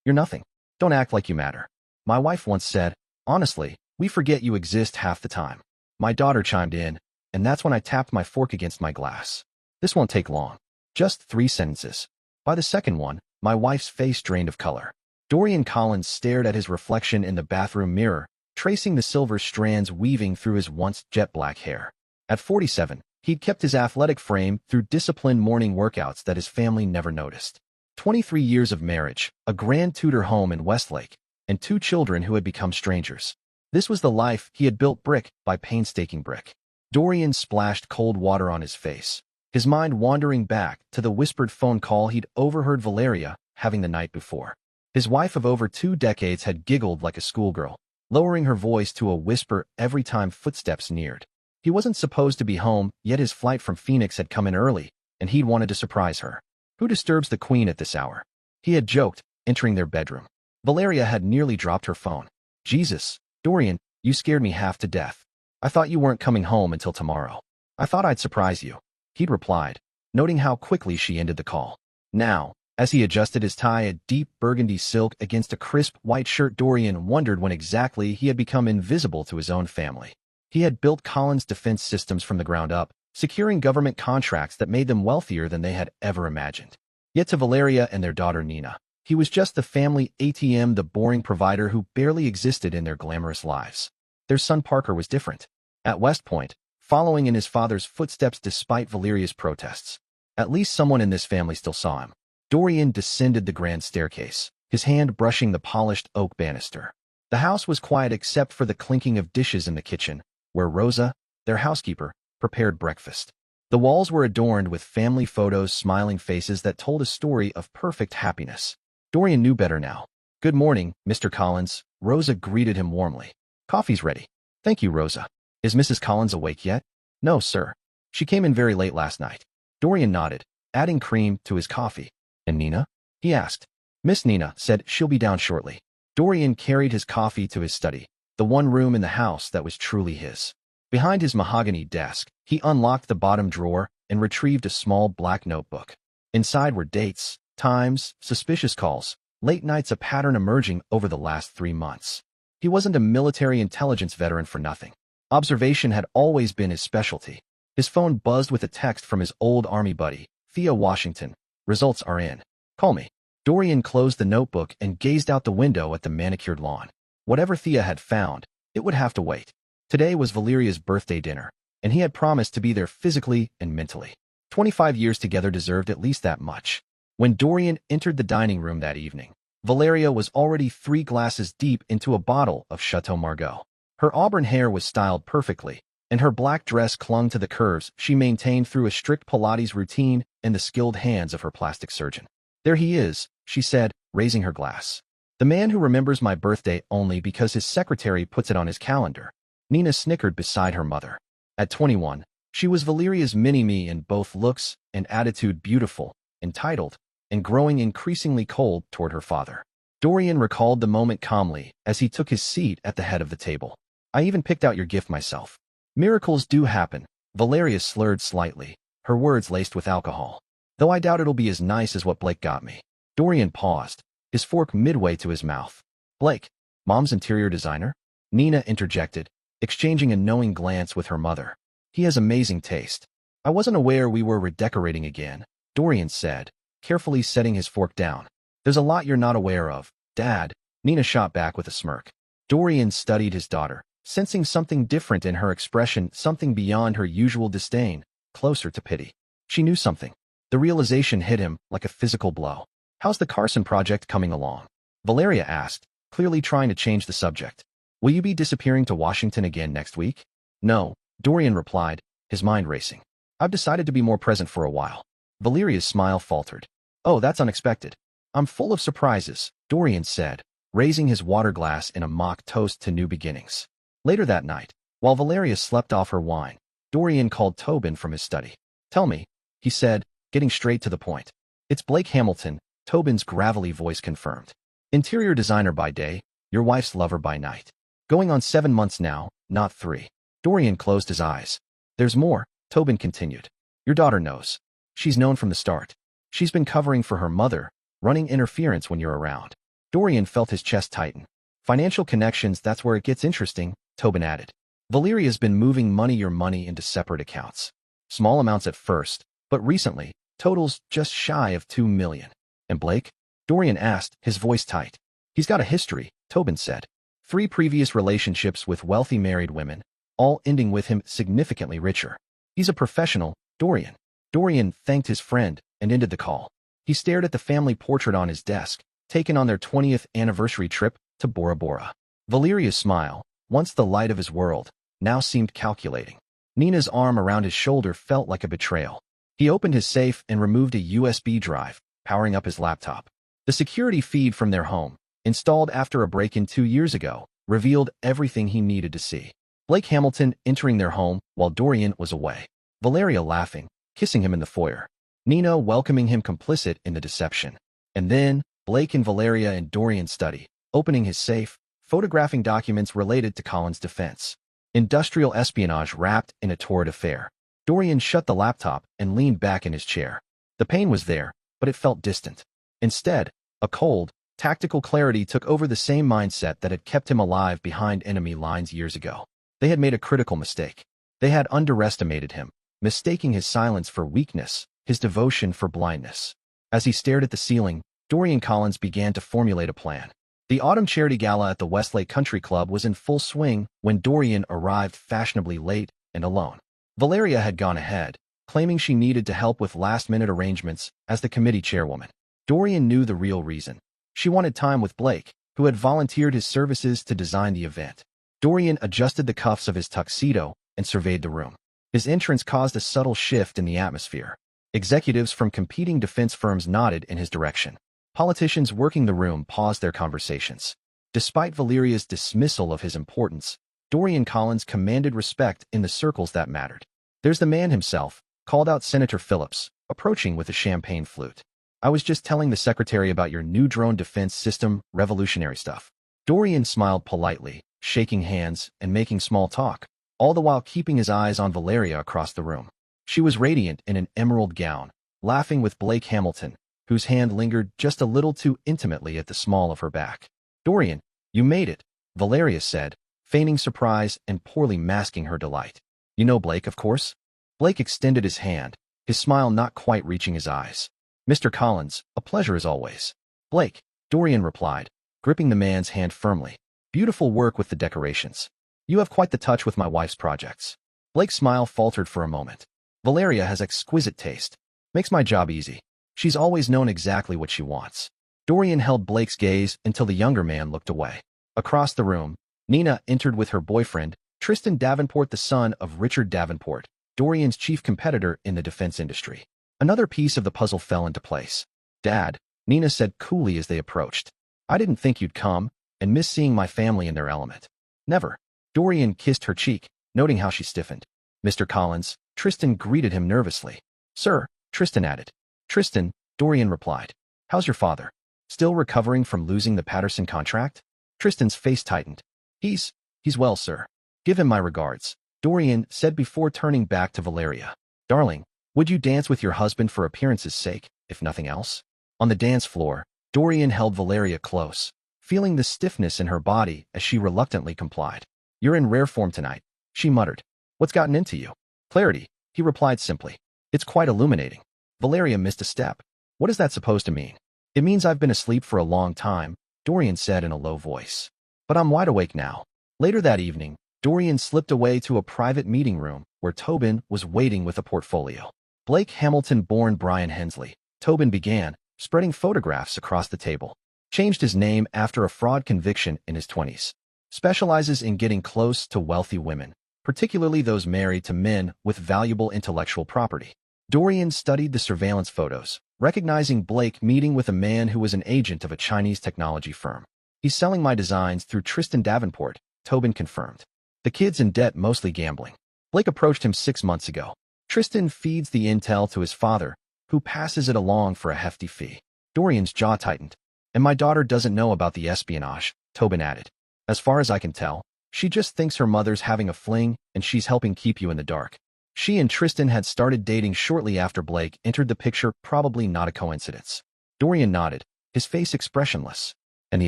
You're nothing. Don't act like you matter. My wife once said, honestly, we forget you exist half the time. My daughter chimed in, and that's when I tapped my fork against my glass. This won't take long. Just 3 sentences. By the second one, my wife's face drained of color. Dorian Collins stared at his reflection in the bathroom mirror, tracing the silver strands weaving through his once jet-black hair. At 47, he'd kept his athletic frame through disciplined morning workouts that his family never noticed. 23 years of marriage, a grand Tudor home in Westlake, and 2 children who had become strangers. This was the life he had built brick by painstaking brick. Dorian splashed cold water on his face, his mind wandering back to the whispered phone call he'd overheard Valeria having the night before. His wife of over 2 decades had giggled like a schoolgirl, lowering her voice to a whisper every time footsteps neared. He wasn't supposed to be home, yet his flight from Phoenix had come in early, and he'd wanted to surprise her. Who disturbs the queen at this hour? He had joked, entering their bedroom. Valeria had nearly dropped her phone. Jesus, Dorian, you scared me half to death. I thought you weren't coming home until tomorrow. I thought I'd surprise you. He'd replied, noting how quickly she ended the call. Now, as he adjusted his tie a deep burgundy silk against a crisp white shirt, Dorian wondered when exactly he had become invisible to his own family. He had built Collins' defense systems from the ground up, securing government contracts that made them wealthier than they had ever imagined. Yet to Valeria and their daughter Nina, he was just the family ATM, the boring provider who barely existed in their glamorous lives. Their son Parker was different. At West Point, following in his father's footsteps despite Valeria's protests. At least someone in this family still saw him. Dorian descended the grand staircase, his hand brushing the polished oak banister. The house was quiet except for the clinking of dishes in the kitchen, where Rosa, their housekeeper, prepared breakfast. The walls were adorned with family photos, smiling faces that told a story of perfect happiness. Dorian knew better now. Good morning, Mr. Collins. Rosa greeted him warmly. Coffee's ready. Thank you, Rosa. Is Mrs. Collins awake yet? No, sir. She came in very late last night. Dorian nodded, adding cream to his coffee. And Nina? He asked. Miss Nina said she'll be down shortly. Dorian carried his coffee to his study, the one room in the house that was truly his. Behind his mahogany desk, he unlocked the bottom drawer and retrieved a small black notebook. Inside were dates, times, suspicious calls, late nights, a pattern emerging over the last 3 months. He wasn't a military intelligence veteran for nothing. Observation had always been his specialty. His phone buzzed with a text from his old army buddy, Thea Washington. Results are in. Call me. Dorian closed the notebook and gazed out the window at the manicured lawn. Whatever Thea had found, it would have to wait. Today was Valeria's birthday dinner, and he had promised to be there physically and mentally. 25 years together deserved at least that much. When Dorian entered the dining room that evening, Valeria was already 3 glasses deep into a bottle of Chateau Margaux. Her auburn hair was styled perfectly, and her black dress clung to the curves she maintained through a strict Pilates routine and the skilled hands of her plastic surgeon. There he is, she said, raising her glass. The man who remembers my birthday only because his secretary puts it on his calendar. Nina snickered beside her mother. At 21, she was Valeria's mini-me in both looks and attitude, beautiful, entitled, and growing increasingly cold toward her father. Dorian recalled the moment calmly as he took his seat at the head of the table. I even picked out your gift myself. Miracles do happen. Valeria slurred slightly, her words laced with alcohol. Though I doubt it'll be as nice as what Blake got me. Dorian paused, his fork midway to his mouth. Blake, Mom's interior designer? Nina interjected, exchanging a knowing glance with her mother. He has amazing taste. I wasn't aware we were redecorating again, Dorian said, carefully setting his fork down. There's a lot you're not aware of, Dad, Nina shot back with a smirk. Dorian studied his daughter, sensing something different in her expression, something beyond her usual disdain, closer to pity. She knew something. The realization hit him like a physical blow. How's the Carson project coming along? Valeria asked, clearly trying to change the subject. Will you be disappearing to Washington again next week? No, Dorian replied, his mind racing. I've decided to be more present for a while. Valeria's smile faltered. Oh, that's unexpected. I'm full of surprises, Dorian said, raising his water glass in a mock toast to new beginnings. Later that night, while Valeria slept off her wine, Dorian called Tobin from his study. Tell me, he said, getting straight to the point. It's Blake Hamilton, Tobin's gravelly voice confirmed. Interior designer by day, your wife's lover by night. Going on 7 months now, not 3. Dorian closed his eyes. There's more, Tobin continued. Your daughter knows. She's known from the start. She's been covering for her mother, running interference when you're around. Dorian felt his chest tighten. Financial connections, that's where it gets interesting, Tobin added. Valeria's been moving your money into separate accounts. Small amounts at first, but recently, totals just shy of 2 million. And Blake? Dorian asked, his voice tight. He's got a history, Tobin said. 3 previous relationships with wealthy married women, all ending with him significantly richer. He's a professional, Dorian. Dorian thanked his friend and ended the call. He stared at the family portrait on his desk, taken on their 20th anniversary trip to Bora Bora. Valeria's smile, once the light of his world, now seemed calculating. Nina's arm around his shoulder felt like a betrayal. He opened his safe and removed a USB drive, powering up his laptop. The security feed from their home, installed after a break-in 2 years ago, revealed everything he needed to see. Blake Hamilton entering their home while Dorian was away. Valeria laughing, kissing him in the foyer. Nina welcoming him complicit in the deception. And then, Blake and Valeria in Dorian's study, opening his safe, photographing documents related to Colin's defense. Industrial espionage wrapped in a torrid affair. Dorian shut the laptop and leaned back in his chair. The pain was there, but it felt distant. Instead, a cold, tactical clarity took over the same mindset that had kept him alive behind enemy lines years ago. They had made a critical mistake. They had underestimated him, mistaking his silence for weakness, his devotion for blindness. As he stared at the ceiling, Dorian Collins began to formulate a plan. The autumn charity gala at the Westlake Country Club was in full swing when Dorian arrived fashionably late and alone. Valeria had gone ahead, claiming she needed to help with last-minute arrangements as the committee chairwoman. Dorian knew the real reason. She wanted time with Blake, who had volunteered his services to design the event. Dorian adjusted the cuffs of his tuxedo and surveyed the room. His entrance caused a subtle shift in the atmosphere. Executives from competing defense firms nodded in his direction. Politicians working the room paused their conversations. Despite Valeria's dismissal of his importance, Dorian Collins commanded respect in the circles that mattered. "There's the man himself," called out Senator Phillips, approaching with a champagne flute. "I was just telling the secretary about your new drone defense system, revolutionary stuff." Dorian smiled politely, shaking hands and making small talk, all the while keeping his eyes on Valeria across the room. She was radiant in an emerald gown, laughing with Blake Hamilton, whose hand lingered just a little too intimately at the small of her back. "Dorian, you made it," Valeria said, feigning surprise and poorly masking her delight. "You know Blake, of course?" Blake extended his hand, his smile not quite reaching his eyes. "Mr. Collins, a pleasure as always." "Blake," Dorian replied, gripping the man's hand firmly. "Beautiful work with the decorations. You have quite the touch with my wife's projects." Blake's smile faltered for a moment. "Valeria has exquisite taste. Makes my job easy. She's always known exactly what she wants." Dorian held Blake's gaze until the younger man looked away. Across the room, Nina entered with her boyfriend, Tristan Davenport, the son of Richard Davenport, Dorian's chief competitor in the defense industry. Another piece of the puzzle fell into place. "Dad," Nina said coolly as they approached. "I didn't think you'd come, and miss seeing my family in their element." "Never." Dorian kissed her cheek, noting how she stiffened. "Mr. Collins," Tristan greeted him nervously. "Sir," Tristan added. "Tristan," Dorian replied. "How's your father? Still recovering from losing the Patterson contract?" Tristan's face tightened. He's well, sir. Give him my regards," Dorian said before turning back to Valeria. "Darling, would you dance with your husband for appearance's sake, if nothing else?" On the dance floor, Dorian held Valeria close, feeling the stiffness in her body as she reluctantly complied. "You're in rare form tonight," she muttered. "What's gotten into you?" "Clarity," he replied simply. "It's quite illuminating." Valeria missed a step. "What is that supposed to mean?" "It means I've been asleep for a long time," Dorian said in a low voice. "But I'm wide awake now." Later that evening, Dorian slipped away to a private meeting room where Tobin was waiting with a portfolio. Blake Hamilton born Brian Hensley, Tobin began, spreading photographs across the table. Changed his name after a fraud conviction in his 20s. Specializes in getting close to wealthy women, particularly those married to men with valuable intellectual property. Dorian studied the surveillance photos, recognizing Blake meeting with a man who was an agent of a Chinese technology firm. "He's selling my designs through Tristan Davenport," Tobin confirmed. "The kid's in debt, mostly gambling. Blake approached him 6 months ago. Tristan feeds the intel to his father, who passes it along for a hefty fee." Dorian's jaw tightened. "And my daughter doesn't know about the espionage," Tobin added. "As far as I can tell, she just thinks her mother's having a fling and she's helping keep you in the dark." She and Tristan had started dating shortly after Blake entered the picture, probably not a coincidence. Dorian nodded, his face expressionless. And the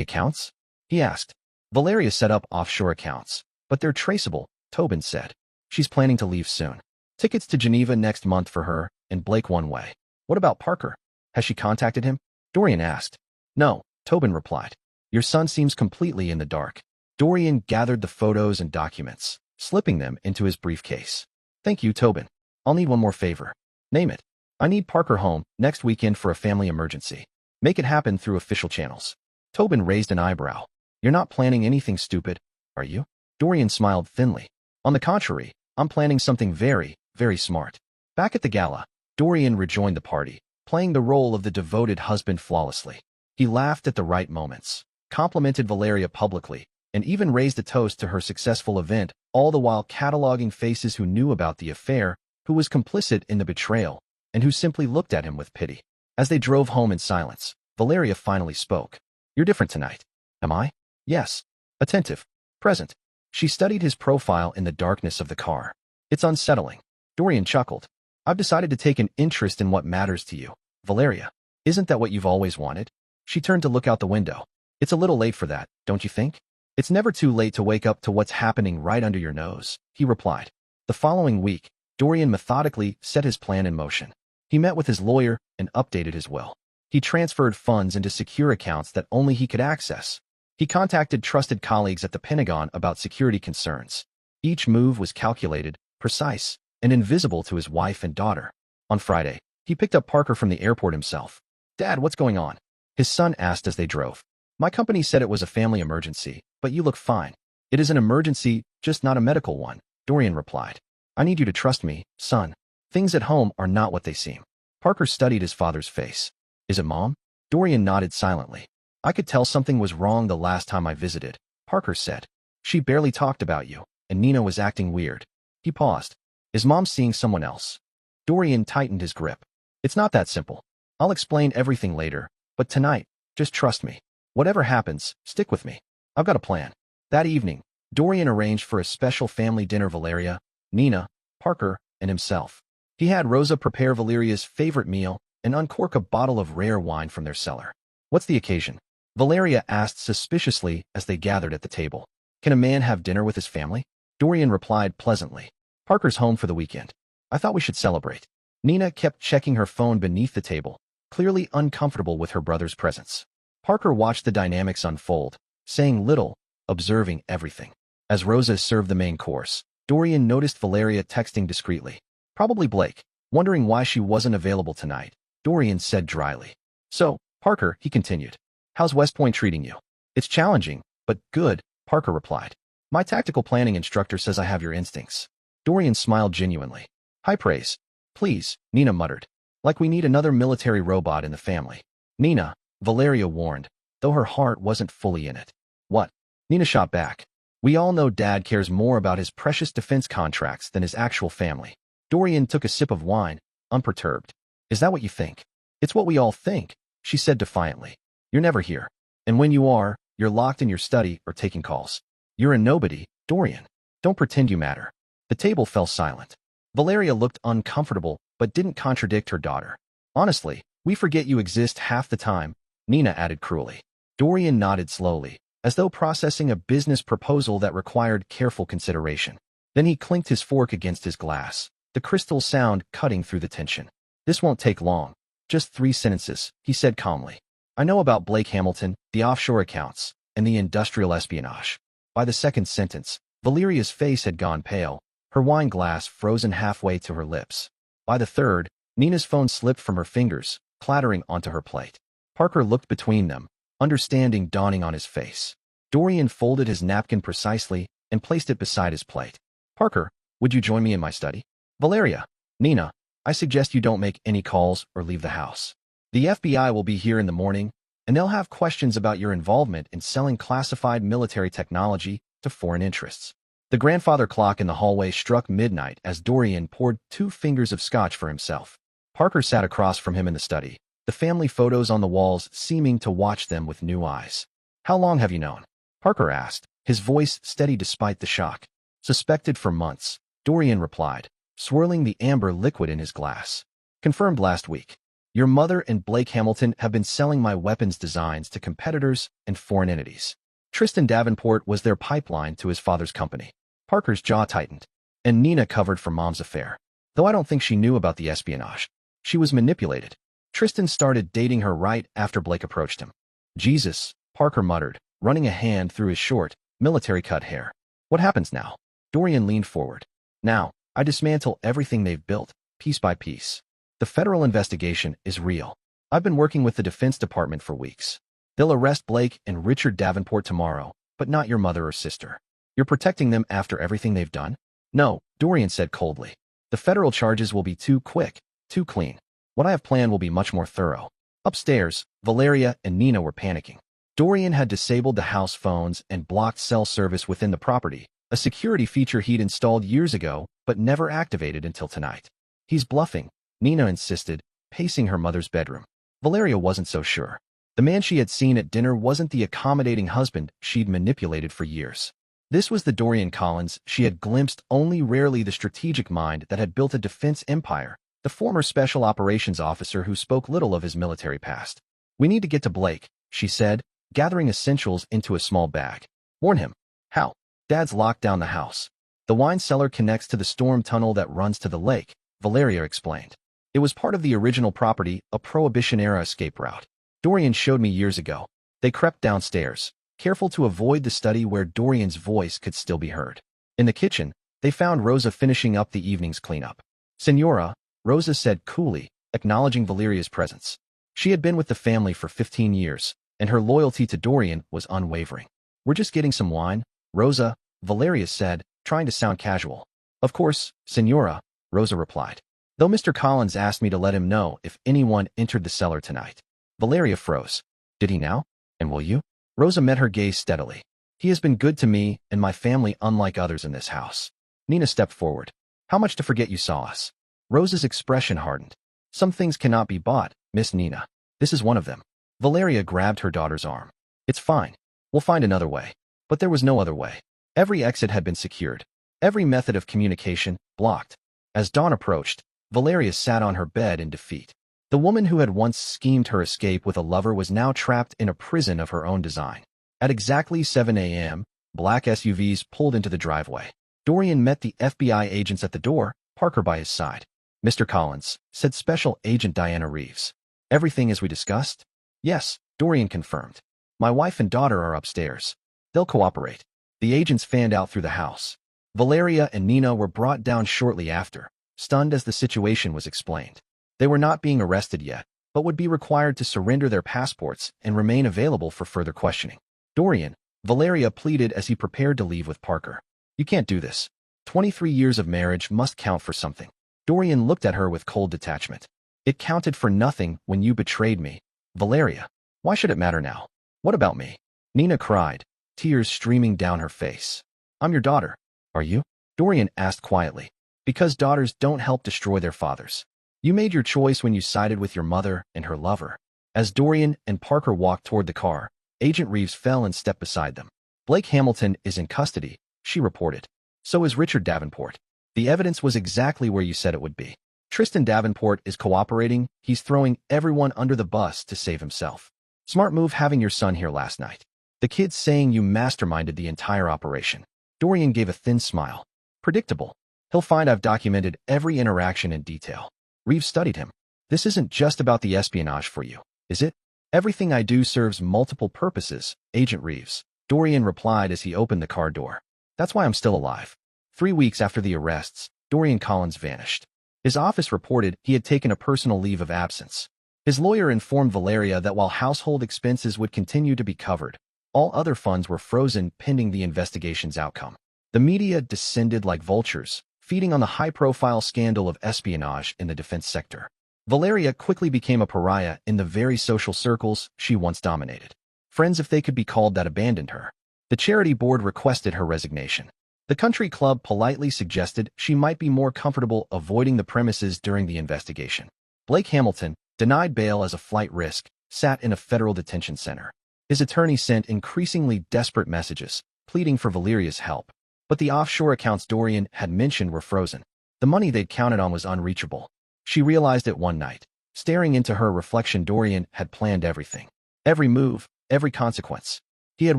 accounts? He asked. Valeria set up offshore accounts, but they're traceable, Tobin said. She's planning to leave soon. Tickets to Geneva next month for her and Blake one way. What about Parker? Has she contacted him? Dorian asked. No, Tobin replied. Your son seems completely in the dark. Dorian gathered the photos and documents, slipping them into his briefcase. Thank you, Tobin. I'll need one more favor. Name it. I need Parker home next weekend for a family emergency. Make it happen through official channels. Tobin raised an eyebrow. You're not planning anything stupid, are you? Dorian smiled thinly. On the contrary, I'm planning something very, very smart. Back at the gala, Dorian rejoined the party, playing the role of the devoted husband flawlessly. He laughed at the right moments, complimented Valeria publicly, and even raised a toast to her successful event, all the while cataloging faces who knew about the affair, who was complicit in the betrayal, and who simply looked at him with pity. As they drove home in silence, Valeria finally spoke. You're different tonight. Am I? Yes. Attentive. Present. She studied his profile in the darkness of the car. It's unsettling. Dorian chuckled. I've decided to take an interest in what matters to you. Valeria, isn't that what you've always wanted? She turned to look out the window. It's a little late for that, don't you think? It's never too late to wake up to what's happening right under your nose, he replied. The following week, Dorian methodically set his plan in motion. He met with his lawyer and updated his will. He transferred funds into secure accounts that only he could access. He contacted trusted colleagues at the Pentagon about security concerns. Each move was calculated, precise, and invisible to his wife and daughter. On Friday, he picked up Parker from the airport himself. Dad, what's going on? His son asked as they drove. My company said it was a family emergency, but you look fine. It is an emergency, just not a medical one, Dorian replied. I need you to trust me, son. Things at home are not what they seem. Parker studied his father's face. Is it Mom? Dorian nodded silently. I could tell something was wrong the last time I visited, Parker said. She barely talked about you, and Nina was acting weird. He paused. Is Mom seeing someone else? Dorian tightened his grip. It's not that simple. I'll explain everything later, but tonight, just trust me. Whatever happens, stick with me. I've got a plan. That evening, Dorian arranged for a special family dinner. Valeria, Nina, Parker, and himself. He had Rosa prepare Valeria's favorite meal and uncork a bottle of rare wine from their cellar. What's the occasion? Valeria asked suspiciously as they gathered at the table. Can a man have dinner with his family? Dorian replied pleasantly. Parker's home for the weekend. I thought we should celebrate. Nina kept checking her phone beneath the table, clearly uncomfortable with her brother's presence. Parker watched the dynamics unfold, saying little, observing everything. As Rosa served the main course, Dorian noticed Valeria texting discreetly. Probably Blake, wondering why she wasn't available tonight. Dorian said dryly. So, Parker, he continued. How's West Point treating you? It's challenging, but good, Parker replied. My tactical planning instructor says I have your instincts. Dorian smiled genuinely. High praise. Please, Nina muttered. Like we need another military robot in the family. Nina, Valeria warned, though her heart wasn't fully in it. What? Nina shot back. We all know Dad cares more about his precious defense contracts than his actual family. Dorian took a sip of wine, unperturbed. Is that what you think? It's what we all think, she said defiantly. You're never here. And when you are, you're locked in your study or taking calls. You're a nobody, Dorian. Don't pretend you matter. The table fell silent. Valeria looked uncomfortable, but didn't contradict her daughter. Honestly, we forget you exist half the time, Nina added cruelly. Dorian nodded slowly, as though processing a business proposal that required careful consideration. Then he clinked his fork against his glass, the crystal sound cutting through the tension. This won't take long. Just 3 sentences, he said calmly. I know about Blake Hamilton, the offshore accounts, and the industrial espionage. By the second sentence, Valeria's face had gone pale, her wine glass frozen halfway to her lips. By the third, Nina's phone slipped from her fingers, clattering onto her plate. Parker looked between them, understanding dawning on his face. Dorian folded his napkin precisely and placed it beside his plate. Parker, would you join me in my study? Valeria, Nina, I suggest you don't make any calls or leave the house. The FBI will be here in the morning, and they'll have questions about your involvement in selling classified military technology to foreign interests. The grandfather clock in the hallway struck midnight as Dorian poured 2 fingers of scotch for himself. Parker sat across from him in the study, the family photos on the walls seeming to watch them with new eyes. How long have you known? Parker asked, his voice steady despite the shock. Suspected for months, Dorian replied, swirling the amber liquid in his glass. Confirmed last week. Your mother and Blake Hamilton have been selling my weapons designs to competitors and foreign entities. Tristan Davenport was their pipeline to his father's company. Parker's jaw tightened, and Nina covered for Mom's affair. Though I don't think she knew about the espionage. She was manipulated. Tristan started dating her right after Blake approached him. Jesus, Parker muttered, running a hand through his short, military-cut hair. What happens now? Dorian leaned forward. Now, I dismantle everything they've built, piece by piece. The federal investigation is real. I've been working with the Defense Department for weeks. They'll arrest Blake and Richard Davenport tomorrow, but not your mother or sister. You're protecting them after everything they've done? No, Dorian said coldly. The federal charges will be too quick, too clean. What I have planned will be much more thorough. Upstairs, Valeria and Nina were panicking. Dorian had disabled the house phones and blocked cell service within the property, a security feature he'd installed years ago but never activated until tonight. He's bluffing, Nina insisted, pacing her mother's bedroom. Valeria wasn't so sure. The man she had seen at dinner wasn't the accommodating husband she'd manipulated for years. This was the Dorian Collins she had glimpsed only rarely, the strategic mind that had built a defense empire, the former special operations officer who spoke little of his military past. We need to get to Blake, she said, gathering essentials into a small bag. Warn him. How? Dad's locked down the house. The wine cellar connects to the storm tunnel that runs to the lake, Valeria explained. It was part of the original property, a Prohibition-era escape route. Dorian showed me years ago. They crept downstairs, careful to avoid the study where Dorian's voice could still be heard. In the kitchen, they found Rosa finishing up the evening's cleanup. Senora, Rosa said coolly, acknowledging Valeria's presence. She had been with the family for 15 years, and her loyalty to Dorian was unwavering. We're just getting some wine, Rosa, Valeria said, trying to sound casual. Of course, Senora, Rosa replied. Though Mr. Collins asked me to let him know if anyone entered the cellar tonight. Valeria froze. Did he now? And will you? Rosa met her gaze steadily. He has been good to me and my family, unlike others in this house. Nina stepped forward. How much to forget you saw us? Rosa's expression hardened. Some things cannot be bought, Miss Nina. This is one of them. Valeria grabbed her daughter's arm. It's fine. We'll find another way. But there was no other way. Every exit had been secured. Every method of communication blocked. As dawn approached, Valeria sat on her bed in defeat. The woman who had once schemed her escape with a lover was now trapped in a prison of her own design. At exactly 7 a.m., black SUVs pulled into the driveway. Dorian met the FBI agents at the door, Parker by his side. Mr. Collins, said Special Agent Diana Reeves. Everything as we discussed? Yes, Dorian confirmed. My wife and daughter are upstairs. They'll cooperate. The agents fanned out through the house. Valeria and Nina were brought down shortly after, stunned as the situation was explained. They were not being arrested yet, but would be required to surrender their passports and remain available for further questioning. Dorian, Valeria pleaded as he prepared to leave with Parker. You can't do this. 23 years of marriage must count for something. Dorian looked at her with cold detachment. It counted for nothing when you betrayed me. Valeria, why should it matter now? What about me? Nina cried, tears streaming down her face. I'm your daughter. Are you? Dorian asked quietly. Because daughters don't help destroy their fathers. You made your choice when you sided with your mother and her lover. As Dorian and Parker walked toward the car, Agent Reeves fell and stepped beside them. Blake Hamilton is in custody, she reported. So is Richard Davenport. The evidence was exactly where you said it would be. Tristan Davenport is cooperating. He's throwing everyone under the bus to save himself. Smart move having your son here last night. The kid's saying you masterminded the entire operation. Dorian gave a thin smile. Predictable. He'll find I've documented every interaction in detail. Reeves studied him. This isn't just about the espionage for you, is it? Everything I do serves multiple purposes, Agent Reeves. Dorian replied as he opened the car door. That's why I'm still alive. 3 weeks after the arrests, Dorian Collins vanished. His office reported he had taken a personal leave of absence. His lawyer informed Valeria that while household expenses would continue to be covered, all other funds were frozen pending the investigation's outcome. The media descended like vultures, feeding on the high-profile scandal of espionage in the defense sector. Valeria quickly became a pariah in the very social circles she once dominated. Friends, if they could be called that, abandoned her. The charity board requested her resignation. The country club politely suggested she might be more comfortable avoiding the premises during the investigation. Blake Hamilton, denied bail as a flight risk, sat in a federal detention center. His attorney sent increasingly desperate messages, pleading for Valeria's help. But the offshore accounts Dorian had mentioned were frozen. The money they'd counted on was unreachable. She realized it one night, Staring into her reflection, Dorian had planned everything. Every move, every consequence. He had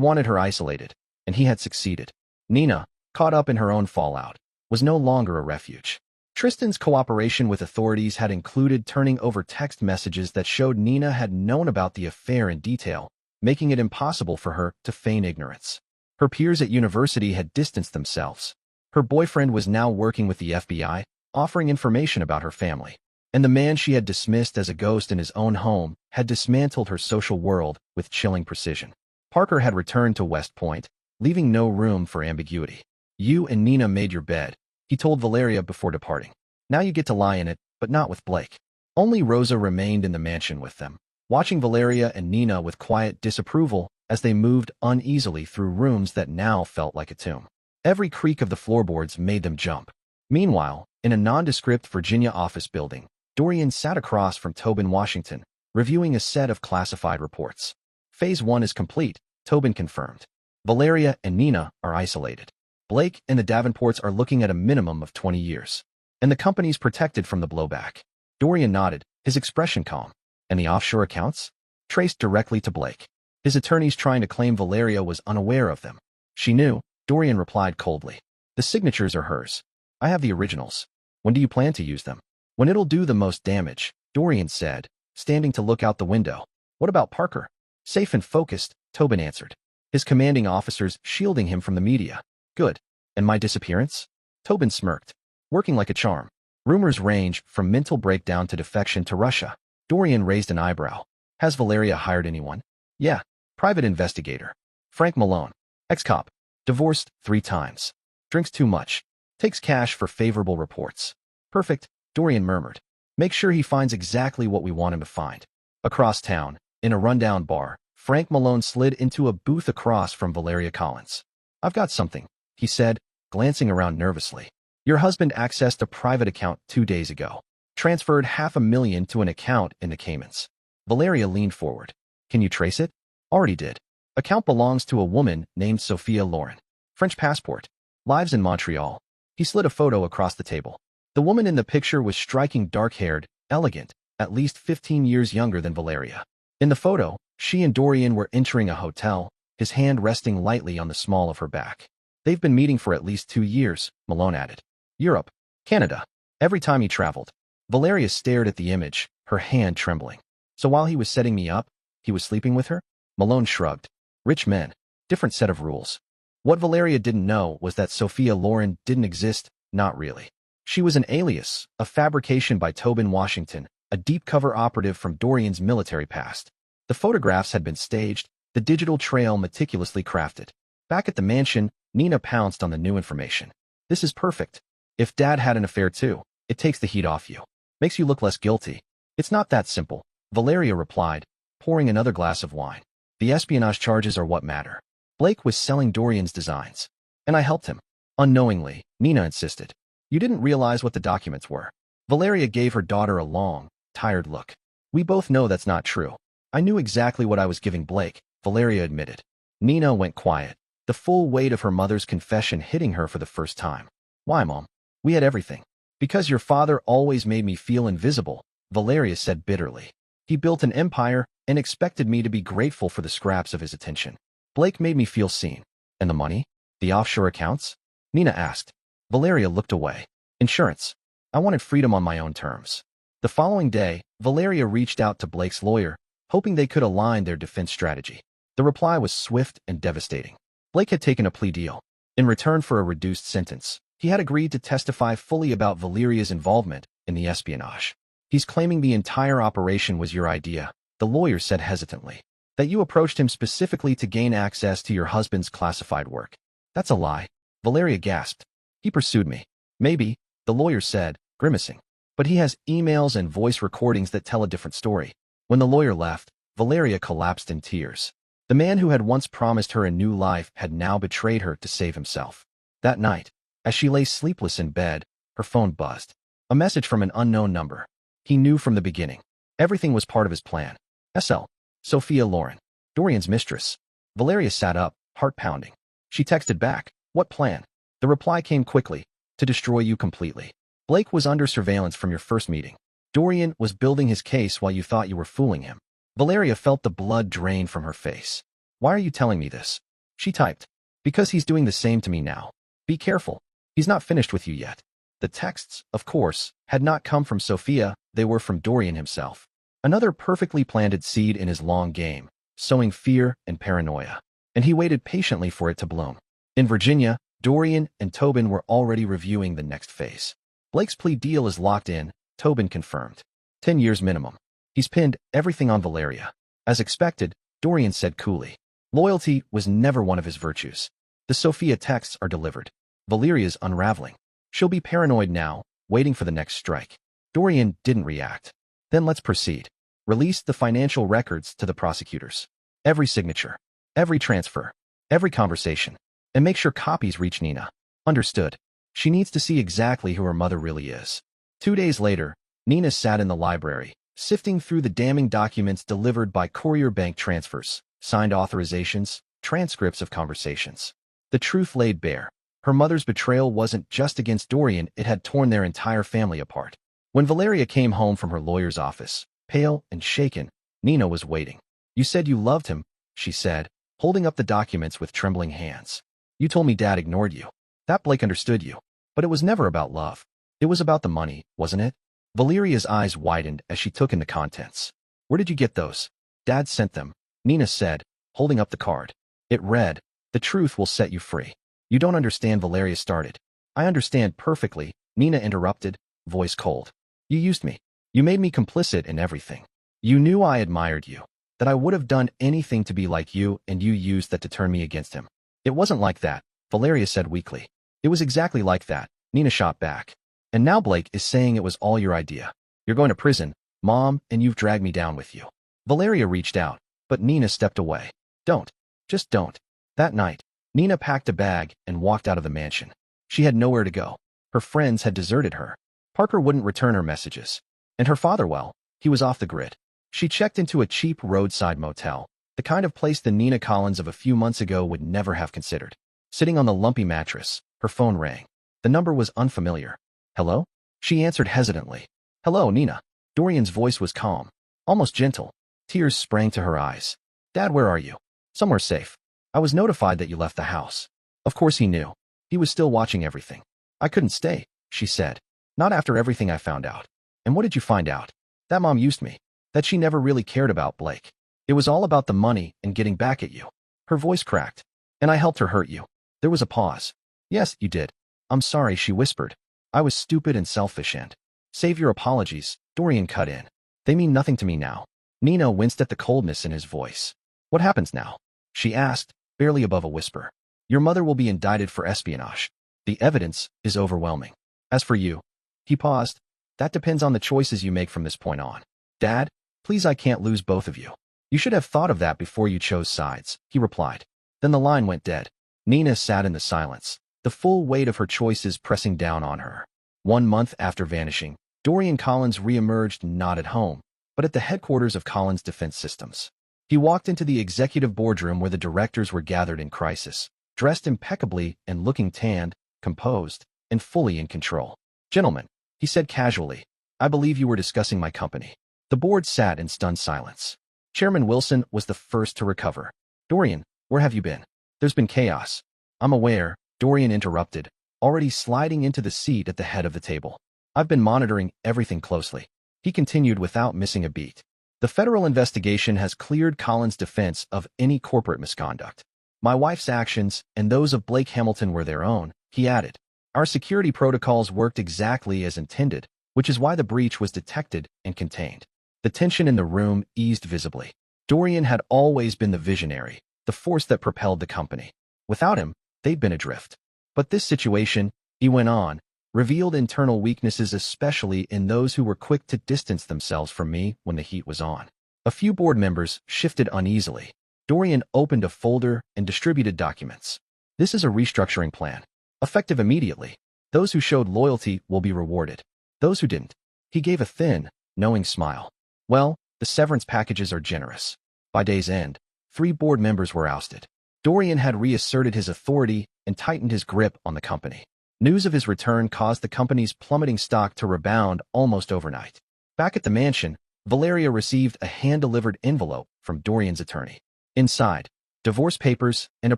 wanted her isolated, and he had succeeded. Nina, caught up in her own fallout, was no longer a refuge. Tristan's cooperation with authorities had included turning over text messages that showed Nina had known about the affair in detail, making it impossible for her to feign ignorance. Her peers at university had distanced themselves. Her boyfriend was now working with the FBI, offering information about her family. And the man she had dismissed as a ghost in his own home had dismantled her social world with chilling precision. Parker had returned to West Point, leaving no room for ambiguity. "You and Nina made your bed," he told Valeria before departing. "Now you get to lie in it, but not with Blake." Only Rosa remained in the mansion with them, watching Valeria and Nina with quiet disapproval as they moved uneasily through rooms that now felt like a tomb. Every creak of the floorboards made them jump. Meanwhile, in a nondescript Virginia office building, Dorian sat across from Tobin Washington, reviewing a set of classified reports. Phase 1 is complete, Tobin confirmed. Valeria and Nina are isolated. Blake and the Davenports are looking at a minimum of 20 years. And the company's protected from the blowback. Dorian nodded, his expression calm. And the offshore accounts? Traced directly to Blake. His attorneys trying to claim Valeria was unaware of them. She knew, Dorian replied coldly. The signatures are hers. I have the originals. When do you plan to use them? When it'll do the most damage, Dorian said, standing to look out the window. What about Parker? Safe and focused, Tobin answered. His commanding officers shielding him from the media. Good. And my disappearance? Tobin smirked. Working like a charm. Rumors range from mental breakdown to defection to Russia. Dorian raised an eyebrow. Has Valeria hired anyone? Yeah. Private investigator. Frank Malone. Ex-cop. Divorced 3 times. Drinks too much. Takes cash for favorable reports. Perfect, Dorian murmured. Make sure he finds exactly what we want him to find. Across town, in a rundown bar, Frank Malone slid into a booth across from Valeria Collins. I've got something, he said, glancing around nervously. Your husband accessed a private account 2 days ago. Transferred $500,000 to an account in the Caymans. Valeria leaned forward. Can you trace it? Already did. Account belongs to a woman named Sophia Loren. French passport. Lives in Montreal. He slid a photo across the table. The woman in the picture was striking, dark-haired, elegant, at least 15 years younger than Valeria. In the photo, she and Dorian were entering a hotel, his hand resting lightly on the small of her back. They've been meeting for at least 2 years, Malone added. Europe, Canada. Every time he traveled. Valeria stared at the image, her hand trembling. So while he was setting me up, he was sleeping with her? Malone shrugged. Rich men. Different set of rules. What Valeria didn't know was that Sophia Loren didn't exist, not really. She was an alias, a fabrication by Tobin Washington, a deep-cover operative from Dorian's military past. The photographs had been staged, the digital trail meticulously crafted. Back at the mansion, Nina pounced on the new information. This is perfect. If Dad had an affair too, it takes the heat off you. Makes you look less guilty. It's not that simple, Valeria replied, pouring another glass of wine. The espionage charges are what matter. Blake was selling Dorian's designs. And I helped him. Unknowingly, Nina insisted. You didn't realize what the documents were. Valeria gave her daughter a long, tired look. We both know that's not true. I knew exactly what I was giving Blake, Valeria admitted. Nina went quiet, the full weight of her mother's confession hitting her for the first time. Why, Mom? We had everything. Because your father always made me feel invisible, Valeria said bitterly. He built an empire and expected me to be grateful for the scraps of his attention. Blake made me feel seen. And the money? The offshore accounts? Nina asked. Valeria looked away. Insurance. I wanted freedom on my own terms. The following day, Valeria reached out to Blake's lawyer, hoping they could align their defense strategy. The reply was swift and devastating. Blake had taken a plea deal. In return for a reduced sentence, he had agreed to testify fully about Valeria's involvement in the espionage. He's claiming the entire operation was your idea, the lawyer said hesitantly. That you approached him specifically to gain access to your husband's classified work. That's a lie. Valeria gasped. He pursued me. Maybe, the lawyer said, grimacing. But he has emails and voice recordings that tell a different story. When the lawyer left, Valeria collapsed in tears. The man who had once promised her a new life had now betrayed her to save himself. That night, as she lay sleepless in bed, her phone buzzed. A message from an unknown number. He knew from the beginning. Everything was part of his plan. SL. Sophia Loren. Dorian's mistress. Valeria sat up, heart pounding. She texted back. What plan? The reply came quickly. To destroy you completely. Blake was under surveillance from your first meeting. Dorian was building his case while you thought you were fooling him. Valeria felt the blood drain from her face. Why are you telling me this? She typed. Because he's doing the same to me now. Be careful. He's not finished with you yet. The texts, of course, had not come from Sophia, they were from Dorian himself. Another perfectly planted seed in his long game, sowing fear and paranoia. And he waited patiently for it to bloom. In Virginia, Dorian and Tobin were already reviewing the next phase. Blake's plea deal is locked in, Tobin confirmed. 10 years minimum. He's pinned everything on Valeria. As expected, Dorian said coolly. Loyalty was never one of his virtues. The Sophia texts are delivered. Valeria's unraveling. She'll be paranoid now, waiting for the next strike. Dorian didn't react. Then let's proceed. Release the financial records to the prosecutors. Every signature, every transfer, every conversation. And make sure copies reach Nina. Understood. She needs to see exactly who her mother really is. 2 days later, Nina sat in the library, sifting through the damning documents delivered by courier bank transfers, signed authorizations, transcripts of conversations. The truth laid bare. Her mother's betrayal wasn't just against Dorian, it had torn their entire family apart. When Valeria came home from her lawyer's office, pale and shaken, Nina was waiting. You said you loved him, she said, holding up the documents with trembling hands. You told me Dad ignored you. That Blake understood you. But it was never about love. It was about the money, wasn't it? Valeria's eyes widened as she took in the contents. Where did you get those? Dad sent them, Nina said, holding up the card. It read, the truth will set you free. You don't understand, Valeria started. I understand perfectly, Nina interrupted, voice cold. You used me. You made me complicit in everything. You knew I admired you, that I would have done anything to be like you, and you used that to turn me against him. It wasn't like that, Valeria said weakly. It was exactly like that, Nina shot back. And now Blake is saying it was all your idea. You're going to prison, Mom, and you've dragged me down with you. Valeria reached out, but Nina stepped away. Don't. Just don't. That night, Nina packed a bag and walked out of the mansion. She had nowhere to go. Her friends had deserted her. Parker wouldn't return her messages. And her father, well, he was off the grid. She checked into a cheap roadside motel, the kind of place the Nina Collins of a few months ago would never have considered. Sitting on the lumpy mattress, her phone rang. The number was unfamiliar. Hello? She answered hesitantly. Hello, Nina. Dorian's voice was calm, almost gentle. Tears sprang to her eyes. Dad, where are you? Somewhere safe. I was notified that you left the house. Of course he knew. He was still watching everything. I couldn't stay, she said. Not after everything I found out. And what did you find out? That Mom used me. That she never really cared about Blake. It was all about the money and getting back at you. Her voice cracked. And I helped her hurt you. There was a pause. Yes, you did. I'm sorry, she whispered. I was stupid and selfish and... Save your apologies, Dorian cut in. They mean nothing to me now. Nina winced at the coldness in his voice. What happens now? She asked, barely above a whisper. Your mother will be indicted for espionage. The evidence is overwhelming. As for you, he paused. That depends on the choices you make from this point on. Dad, please, I can't lose both of you. You should have thought of that before you chose sides, he replied. Then the line went dead. Nina sat in the silence, the full weight of her choices pressing down on her. 1 month after vanishing, Dorian Collins reemerged not at home, but at the headquarters of Collins Defense Systems. He walked into the executive boardroom where the directors were gathered in crisis, dressed impeccably and looking tanned, composed, and fully in control. Gentlemen, he said casually, I believe you were discussing my company. The board sat in stunned silence. Chairman Wilson was the first to recover. Dorian, where have you been? There's been chaos. I'm aware, Dorian interrupted, already sliding into the seat at the head of the table. I've been monitoring everything closely. He continued without missing a beat. The federal investigation has cleared Collins' defense of any corporate misconduct. My wife's actions and those of Blake Hamilton were their own, he added. Our security protocols worked exactly as intended, which is why the breach was detected and contained. The tension in the room eased visibly. Dorian had always been the visionary, the force that propelled the company. Without him, they'd been adrift. But this situation, he went on, revealed internal weaknesses, especially in those who were quick to distance themselves from me when the heat was on. A few board members shifted uneasily. Dorian opened a folder and distributed documents. This is a restructuring plan. Effective immediately. Those who showed loyalty will be rewarded. Those who didn't. He gave a thin, knowing smile. Well, the severance packages are generous. By day's end, 3 board members were ousted. Dorian had reasserted his authority and tightened his grip on the company. News of his return caused the company's plummeting stock to rebound almost overnight. Back at the mansion, Valeria received a hand-delivered envelope from Dorian's attorney. Inside, divorce papers and a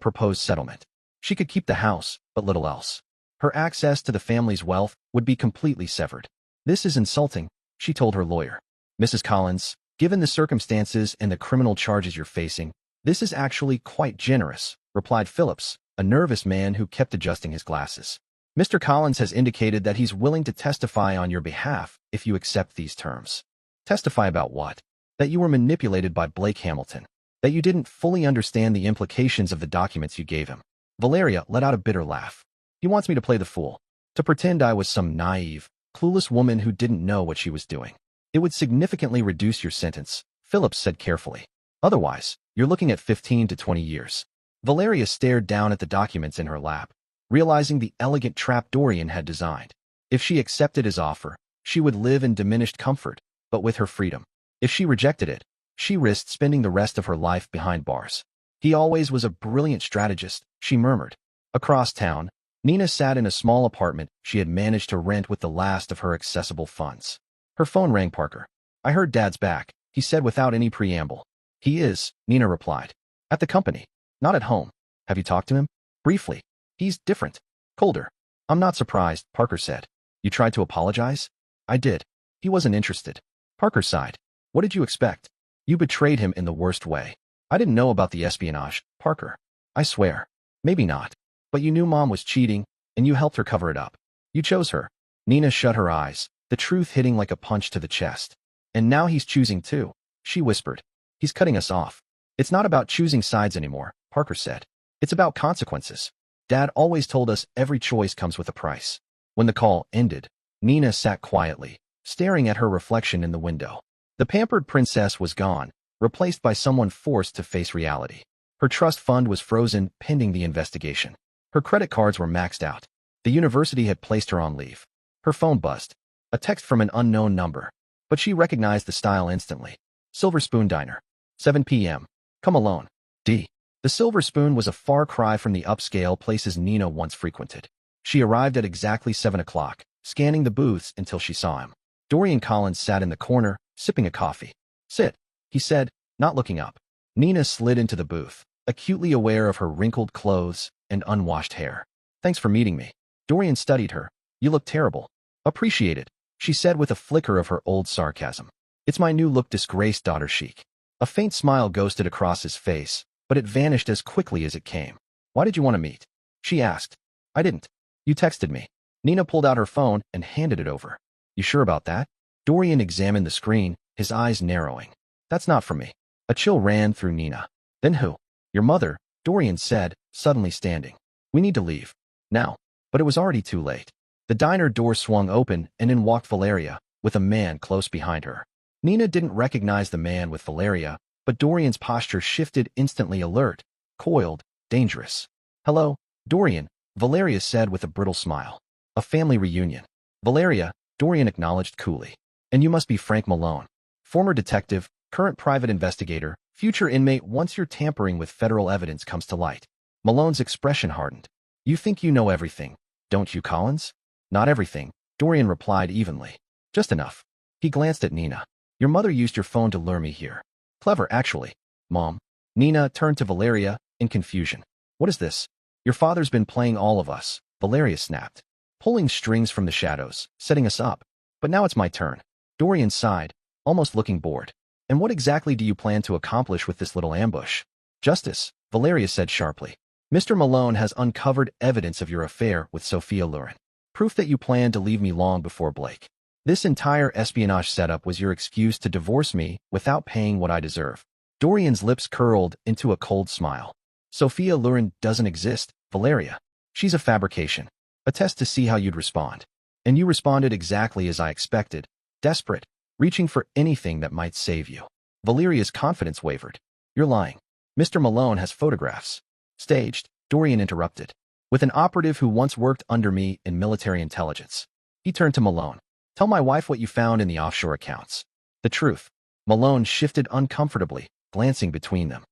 proposed settlement. She could keep the house, but little else. Her access to the family's wealth would be completely severed. "This is insulting," she told her lawyer. "Mrs. Collins, given the circumstances and the criminal charges you're facing, this is actually quite generous," replied Phillips, a nervous man who kept adjusting his glasses. "Mr. Collins has indicated that he's willing to testify on your behalf if you accept these terms." "Testify about what?" "That you were manipulated by Blake Hamilton. That you didn't fully understand the implications of the documents you gave him." Valeria let out a bitter laugh. "He wants me to play the fool, to pretend I was some naive, clueless woman who didn't know what she was doing. It would significantly reduce your sentence," Phillips said carefully. "Otherwise, you're looking at 15 to 20 years. Valeria stared down at the documents in her lap, realizing the elegant trap Dorian had designed. If she accepted his offer, she would live in diminished comfort, but with her freedom. If she rejected it, she risked spending the rest of her life behind bars. "He always was a brilliant strategist," she murmured. Across town, Nina sat in a small apartment she had managed to rent with the last of her accessible funds. Her phone rang. "Parker. I heard Dad's back," he said without any preamble. "He is," Nina replied. "At the company. Not at home. Have you talked to him?" "Briefly. He's different. Colder." "I'm not surprised," Parker said. "You tried to apologize?" "I did. He wasn't interested." Parker sighed. "What did you expect? You betrayed him in the worst way." "I didn't know about the espionage, Parker. I swear." "Maybe not. But you knew Mom was cheating, and you helped her cover it up. You chose her." Nina shut her eyes, the truth hitting like a punch to the chest. "And now he's choosing too," she whispered. "He's cutting us off." "It's not about choosing sides anymore," Parker said. "It's about consequences. Dad always told us every choice comes with a price." When the call ended, Nina sat quietly, staring at her reflection in the window. The pampered princess was gone, replaced by someone forced to face reality. Her trust fund was frozen pending the investigation. Her credit cards were maxed out. The university had placed her on leave. Her phone buzzed. A text from an unknown number. But she recognized the style instantly. "Silver Spoon Diner. 7 p.m. Come alone. D." The Silver Spoon was a far cry from the upscale places Nina once frequented. She arrived at exactly 7 o'clock, scanning the booths until she saw him. Dorian Collins sat in the corner, sipping a coffee. "Sit," he said, not looking up. Nina slid into the booth, acutely aware of her wrinkled clothes and unwashed hair. "Thanks for meeting me." Dorian studied her. "You look terrible." "Appreciate it," she said with a flicker of her old sarcasm. "It's my new look, disgraced daughter chic." A faint smile ghosted across his face, but it vanished as quickly as it came. "Why did you want to meet?" she asked. "I didn't. You texted me." Nina pulled out her phone and handed it over. "You sure about that?" Dorian examined the screen, his eyes narrowing. "That's not for me." A chill ran through Nina. "Then who?" "Your mother," Dorian said, suddenly standing. "We need to leave. Now." But it was already too late. The diner door swung open and in walked Valeria, with a man close behind her. Nina didn't recognize the man with Valeria, but Dorian's posture shifted instantly, alert, coiled, dangerous. "Hello, Dorian," Valeria said with a brittle smile. "A family reunion." "Valeria," Dorian acknowledged coolly. "And you must be Frank Malone. Former detective, current private investigator, future inmate once your tampering with federal evidence comes to light." Malone's expression hardened. "You think you know everything, don't you, Collins?" "Not everything," Dorian replied evenly. "Just enough." He glanced at Nina. "Your mother used your phone to lure me here." "Clever, actually." "Mom." Nina turned to Valeria, in confusion. "What is this?" "Your father's been playing all of us," Valeria snapped. "Pulling strings from the shadows, setting us up. But now it's my turn." Dorian sighed, almost looking bored. "And what exactly do you plan to accomplish with this little ambush?" "Justice," Valeria said sharply. "Mr. Malone has uncovered evidence of your affair with Sophia Lurin. Proof that you planned to leave me long before Blake. This entire espionage setup was your excuse to divorce me without paying what I deserve." Dorian's lips curled into a cold smile. "Sophia Lurin doesn't exist, Valeria. She's a fabrication. A test to see how you'd respond. And you responded exactly as I expected, desperate, reaching for anything that might save you." Valeria's confidence wavered. "You're lying. Mr. Malone has photographs." "Staged," Dorian interrupted. "With an operative who once worked under me in military intelligence." He turned to Malone. "Tell my wife what you found in the offshore accounts." "The truth." Malone shifted uncomfortably, glancing between them.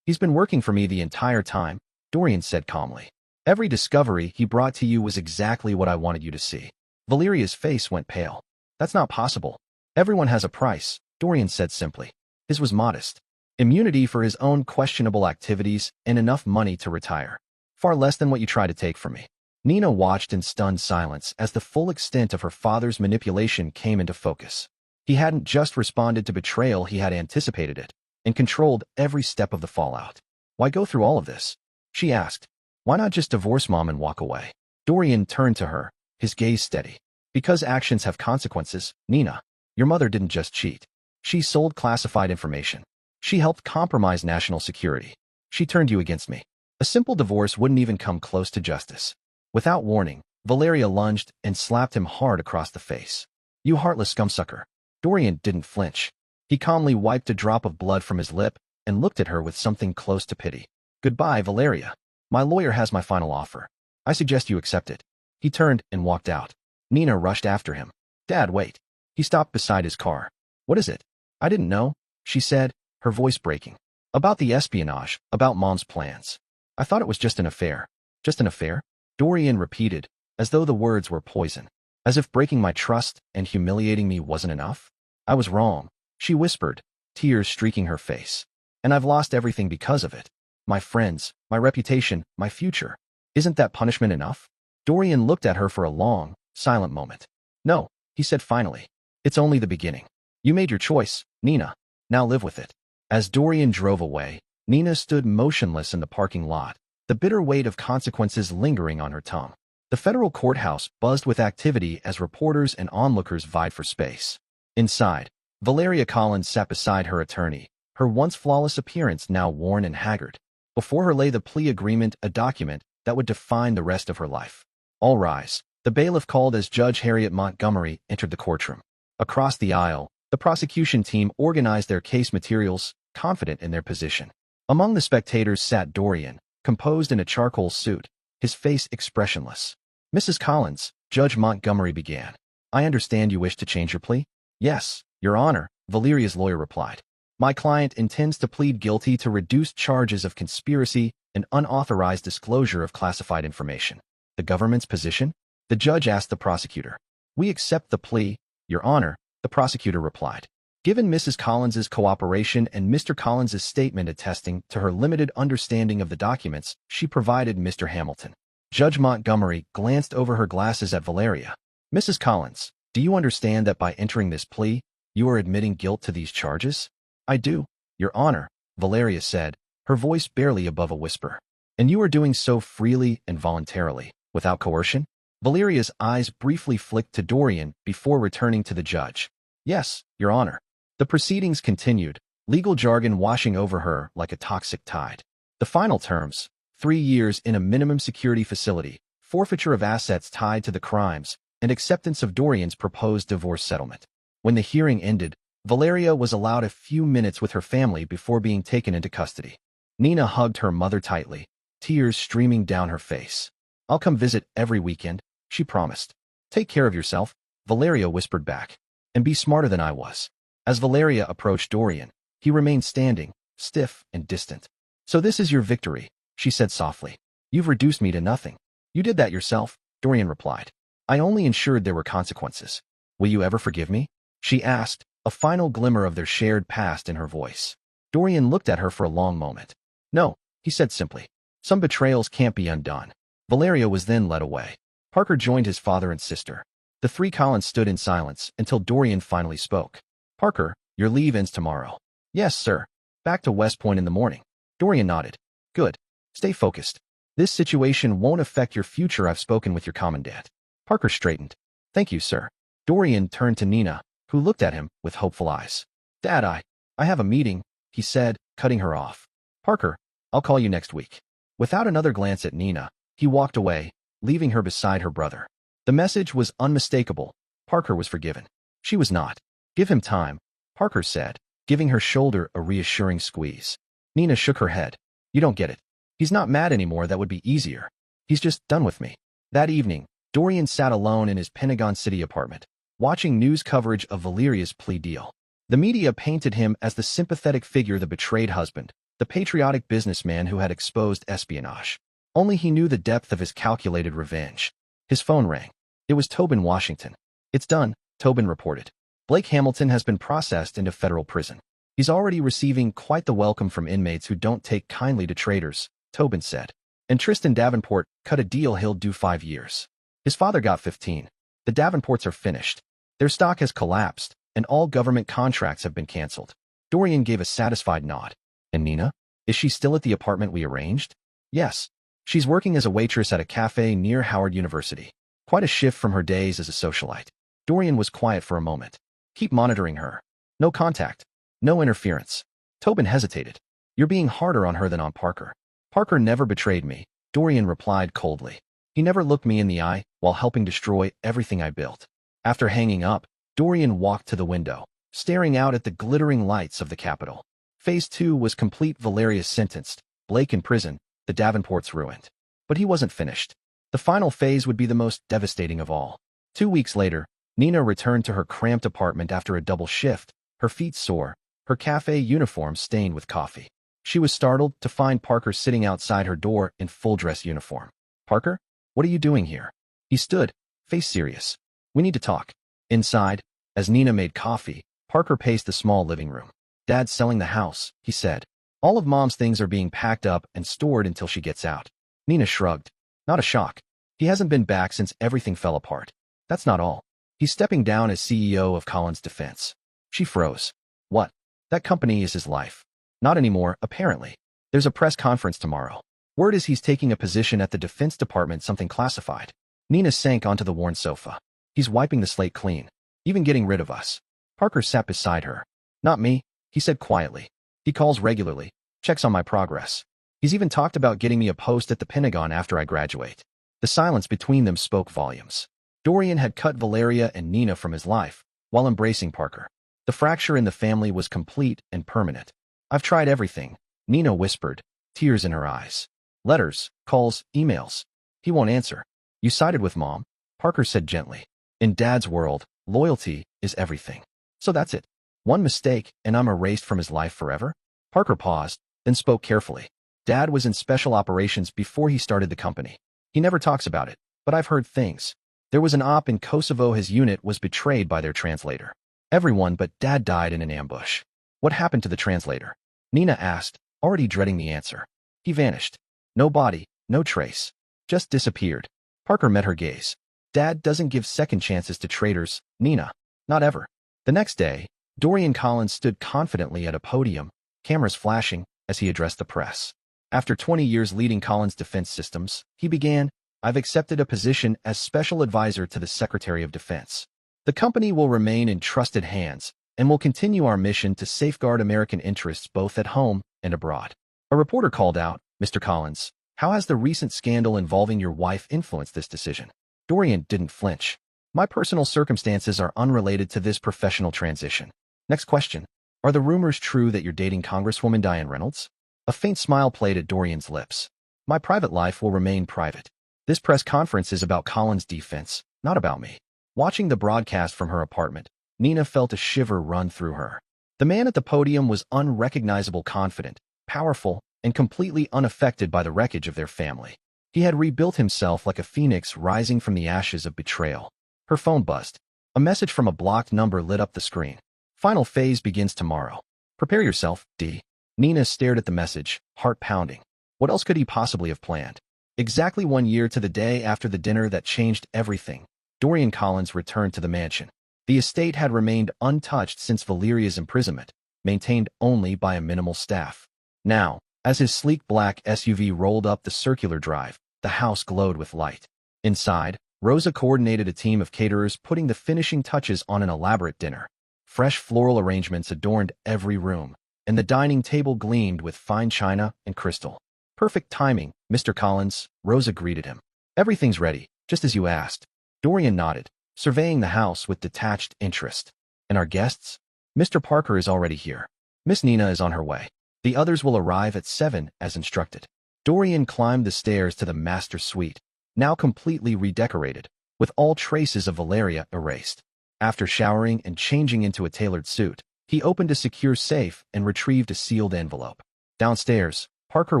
He's been working for me the entire time," Dorian said calmly. "Every discovery he brought to you was exactly what I wanted you to see." Valeria's face went pale. "That's not possible." Everyone has a price, Dorian said simply. His was modest. Immunity for his own questionable activities and enough money to retire. Far less than what you try to take from me. Nina watched in stunned silence as the full extent of her father's manipulation came into focus. He hadn't just responded to betrayal, he had anticipated it and controlled every step of the fallout. Why go through all of this? She asked. Why not just divorce Mom and walk away? Dorian turned to her, his gaze steady. Because actions have consequences, Nina. Your mother didn't just cheat. She sold classified information. She helped compromise national security. She turned you against me. A simple divorce wouldn't even come close to justice. Without warning, Valeria lunged and slapped him hard across the face. You heartless scumsucker. Dorian didn't flinch. He calmly wiped a drop of blood from his lip and looked at her with something close to pity. Goodbye, Valeria. My lawyer has my final offer. I suggest you accept it. He turned and walked out. Nina rushed after him. Dad, wait. He stopped beside his car. What is it? I didn't know, she said, her voice breaking. About the espionage, about Mom's plans. I thought it was just an affair. Just an affair? Dorian repeated, as though the words were poison. As if breaking my trust and humiliating me wasn't enough. I was wrong, she whispered, tears streaking her face. And I've lost everything because of it. My friends, my reputation, my future. Isn't that punishment enough? Dorian looked at her for a long, silent moment. No, he said finally. It's only the beginning. You made your choice, Nina. Now live with it. As Dorian drove away, Nina stood motionless in the parking lot, the bitter weight of consequences lingering on her tongue. The federal courthouse buzzed with activity as reporters and onlookers vied for space. Inside, Valeria Collins sat beside her attorney, her once flawless appearance now worn and haggard. Before her lay the plea agreement, a document that would define the rest of her life. All rise. The bailiff called as Judge Harriet Montgomery entered the courtroom. Across the aisle, the prosecution team organized their case materials, confident in their position. Among the spectators sat Dorian, composed in a charcoal suit, his face expressionless. Mrs. Collins, Judge Montgomery began. I understand you wish to change your plea? Yes, Your Honor, Valeria's lawyer replied. My client intends to plead guilty to reduced charges of conspiracy and unauthorized disclosure of classified information. The government's position? The judge asked the prosecutor. We accept the plea, Your Honor, the prosecutor replied. Given Mrs. Collins's cooperation and Mr. Collins's statement attesting to her limited understanding of the documents she provided Mr. Hamilton. Judge Montgomery glanced over her glasses at Valeria. Mrs. Collins, do you understand that by entering this plea, you are admitting guilt to these charges? I do, Your Honor, Valeria said, her voice barely above a whisper. And you are doing so freely and voluntarily, without coercion? Valeria's eyes briefly flicked to Dorian before returning to the judge. Yes, Your Honor. The proceedings continued, legal jargon washing over her like a toxic tide. The final terms, 3 years in a minimum security facility, forfeiture of assets tied to the crimes, and acceptance of Dorian's proposed divorce settlement. When the hearing ended, Valeria was allowed a few minutes with her family before being taken into custody. Nina hugged her mother tightly, tears streaming down her face. I'll come visit every weekend, she promised. Take care of yourself, Valeria whispered back. And be smarter than I was. As Valeria approached Dorian, he remained standing, stiff and distant. So this is your victory, she said softly. You've reduced me to nothing. You did that yourself, Dorian replied. I only ensured there were consequences. Will you ever forgive me? She asked, a final glimmer of their shared past in her voice. Dorian looked at her for a long moment. No, he said simply. Some betrayals can't be undone. Valeria was then led away. Parker joined his father and sister. The three Collins stood in silence until Dorian finally spoke. Parker, your leave ends tomorrow. Yes, sir. Back to West Point in the morning. Dorian nodded. Good. Stay focused. This situation won't affect your future. I've spoken with your commandant. Parker straightened. Thank you, sir. Dorian turned to Nina, who looked at him with hopeful eyes. Dad, I have a meeting, he said, cutting her off. Parker, I'll call you next week. Without another glance at Nina, he walked away, leaving her beside her brother. The message was unmistakable. Parker was forgiven. She was not. Give him time, Parker said, giving her shoulder a reassuring squeeze. Nina shook her head. You don't get it. He's not mad anymore. That would be easier. He's just done with me. That evening, Dorian sat alone in his Pentagon City apartment, watching news coverage of Valeria's plea deal. The media painted him as the sympathetic figure, the betrayed husband, the patriotic businessman who had exposed espionage. Only he knew the depth of his calculated revenge. His phone rang. It was Tobin Washington. It's done, Tobin reported. Blake Hamilton has been processed into federal prison. He's already receiving quite the welcome from inmates who don't take kindly to traitors, Tobin said. And Tristan Davenport cut a deal he'll do 5 years. His father got 15. The Davenports are finished. Their stock has collapsed, and all government contracts have been canceled. Dorian gave a satisfied nod. And Nina? Is she still at the apartment we arranged? Yes. She's working as a waitress at a cafe near Howard University. Quite a shift from her days as a socialite. Dorian was quiet for a moment. Keep monitoring her. No contact. No interference. Tobin hesitated. You're being harder on her than on Parker. Parker never betrayed me, Dorian replied coldly. He never looked me in the eye while helping destroy everything I built. After hanging up, Dorian walked to the window, staring out at the glittering lights of the Capitol. Phase 2 was complete. Valeria sentenced, Blake in prison, the Davenports ruined. But he wasn't finished. The final phase would be the most devastating of all. 2 weeks later, Nina returned to her cramped apartment after a double shift, her feet sore, her cafe uniform stained with coffee. She was startled to find Parker sitting outside her door in full dress uniform. Parker? What are you doing here? He stood, face serious. We need to talk. Inside, as Nina made coffee, Parker paced the small living room. Dad's selling the house, he said. All of Mom's things are being packed up and stored until she gets out. Nina shrugged. Not a shock. He hasn't been back since everything fell apart. That's not all. He's stepping down as CEO of Collins Defense. She froze. What? That company is his life. Not anymore, apparently. There's a press conference tomorrow. Word is he's taking a position at the Defense Department, something classified. Nina sank onto the worn sofa. He's wiping the slate clean. Even getting rid of us. Parker sat beside her. Not me, he said quietly. He calls regularly, checks on my progress. He's even talked about getting me a post at the Pentagon after I graduate. The silence between them spoke volumes. Dorian had cut Valeria and Nina from his life, while embracing Parker. The fracture in the family was complete and permanent. I've tried everything, Nina whispered, tears in her eyes. Letters, calls, emails. He won't answer. You sided with Mom, Parker said gently. In Dad's world, loyalty is everything. So that's it. One mistake, and I'm erased from his life forever? Parker paused, then spoke carefully. Dad was in special operations before he started the company. He never talks about it, but I've heard things. There was an op in Kosovo. His unit was betrayed by their translator. Everyone but Dad died in an ambush. What happened to the translator? Nina asked, already dreading the answer. He vanished. No body, no trace. Just disappeared. Parker met her gaze. Dad doesn't give second chances to traitors, Nina. Not ever. The next day, Dorian Collins stood confidently at a podium, cameras flashing, as he addressed the press. After 20 years leading Collins Defense Systems, he began, I've accepted a position as special advisor to the Secretary of Defense. The company will remain in trusted hands and will continue our mission to safeguard American interests both at home and abroad. A reporter called out, Mr. Collins, how has the recent scandal involving your wife influenced this decision? Dorian didn't flinch. My personal circumstances are unrelated to this professional transition. Next question. Are the rumors true that you're dating Congresswoman Diane Reynolds? A faint smile played at Dorian's lips. My private life will remain private. This press conference is about Collins' defense, not about me. Watching the broadcast from her apartment, Nina felt a shiver run through her. The man at the podium was unrecognizable, confident, powerful, and completely unaffected by the wreckage of their family. He had rebuilt himself like a phoenix rising from the ashes of betrayal. Her phone buzzed. A message from a blocked number lit up the screen. Final phase begins tomorrow. Prepare yourself, D. Nina stared at the message, heart pounding. What else could he possibly have planned? Exactly 1 year to the day after the dinner that changed everything, Dorian Collins returned to the mansion. The estate had remained untouched since Valeria's imprisonment, maintained only by a minimal staff. Now, as his sleek black SUV rolled up the circular drive, the house glowed with light. Inside, Rosa coordinated a team of caterers putting the finishing touches on an elaborate dinner. Fresh floral arrangements adorned every room, and the dining table gleamed with fine china and crystal. Perfect timing, Mr. Collins, Rosa greeted him. Everything's ready, just as you asked. Dorian nodded, surveying the house with detached interest. And our guests? Mr. Parker is already here. Miss Nina is on her way. The others will arrive at 7 as instructed. Dorian climbed the stairs to the master suite, now completely redecorated, with all traces of Valeria erased. After showering and changing into a tailored suit, he opened a secure safe and retrieved a sealed envelope. Downstairs, Parker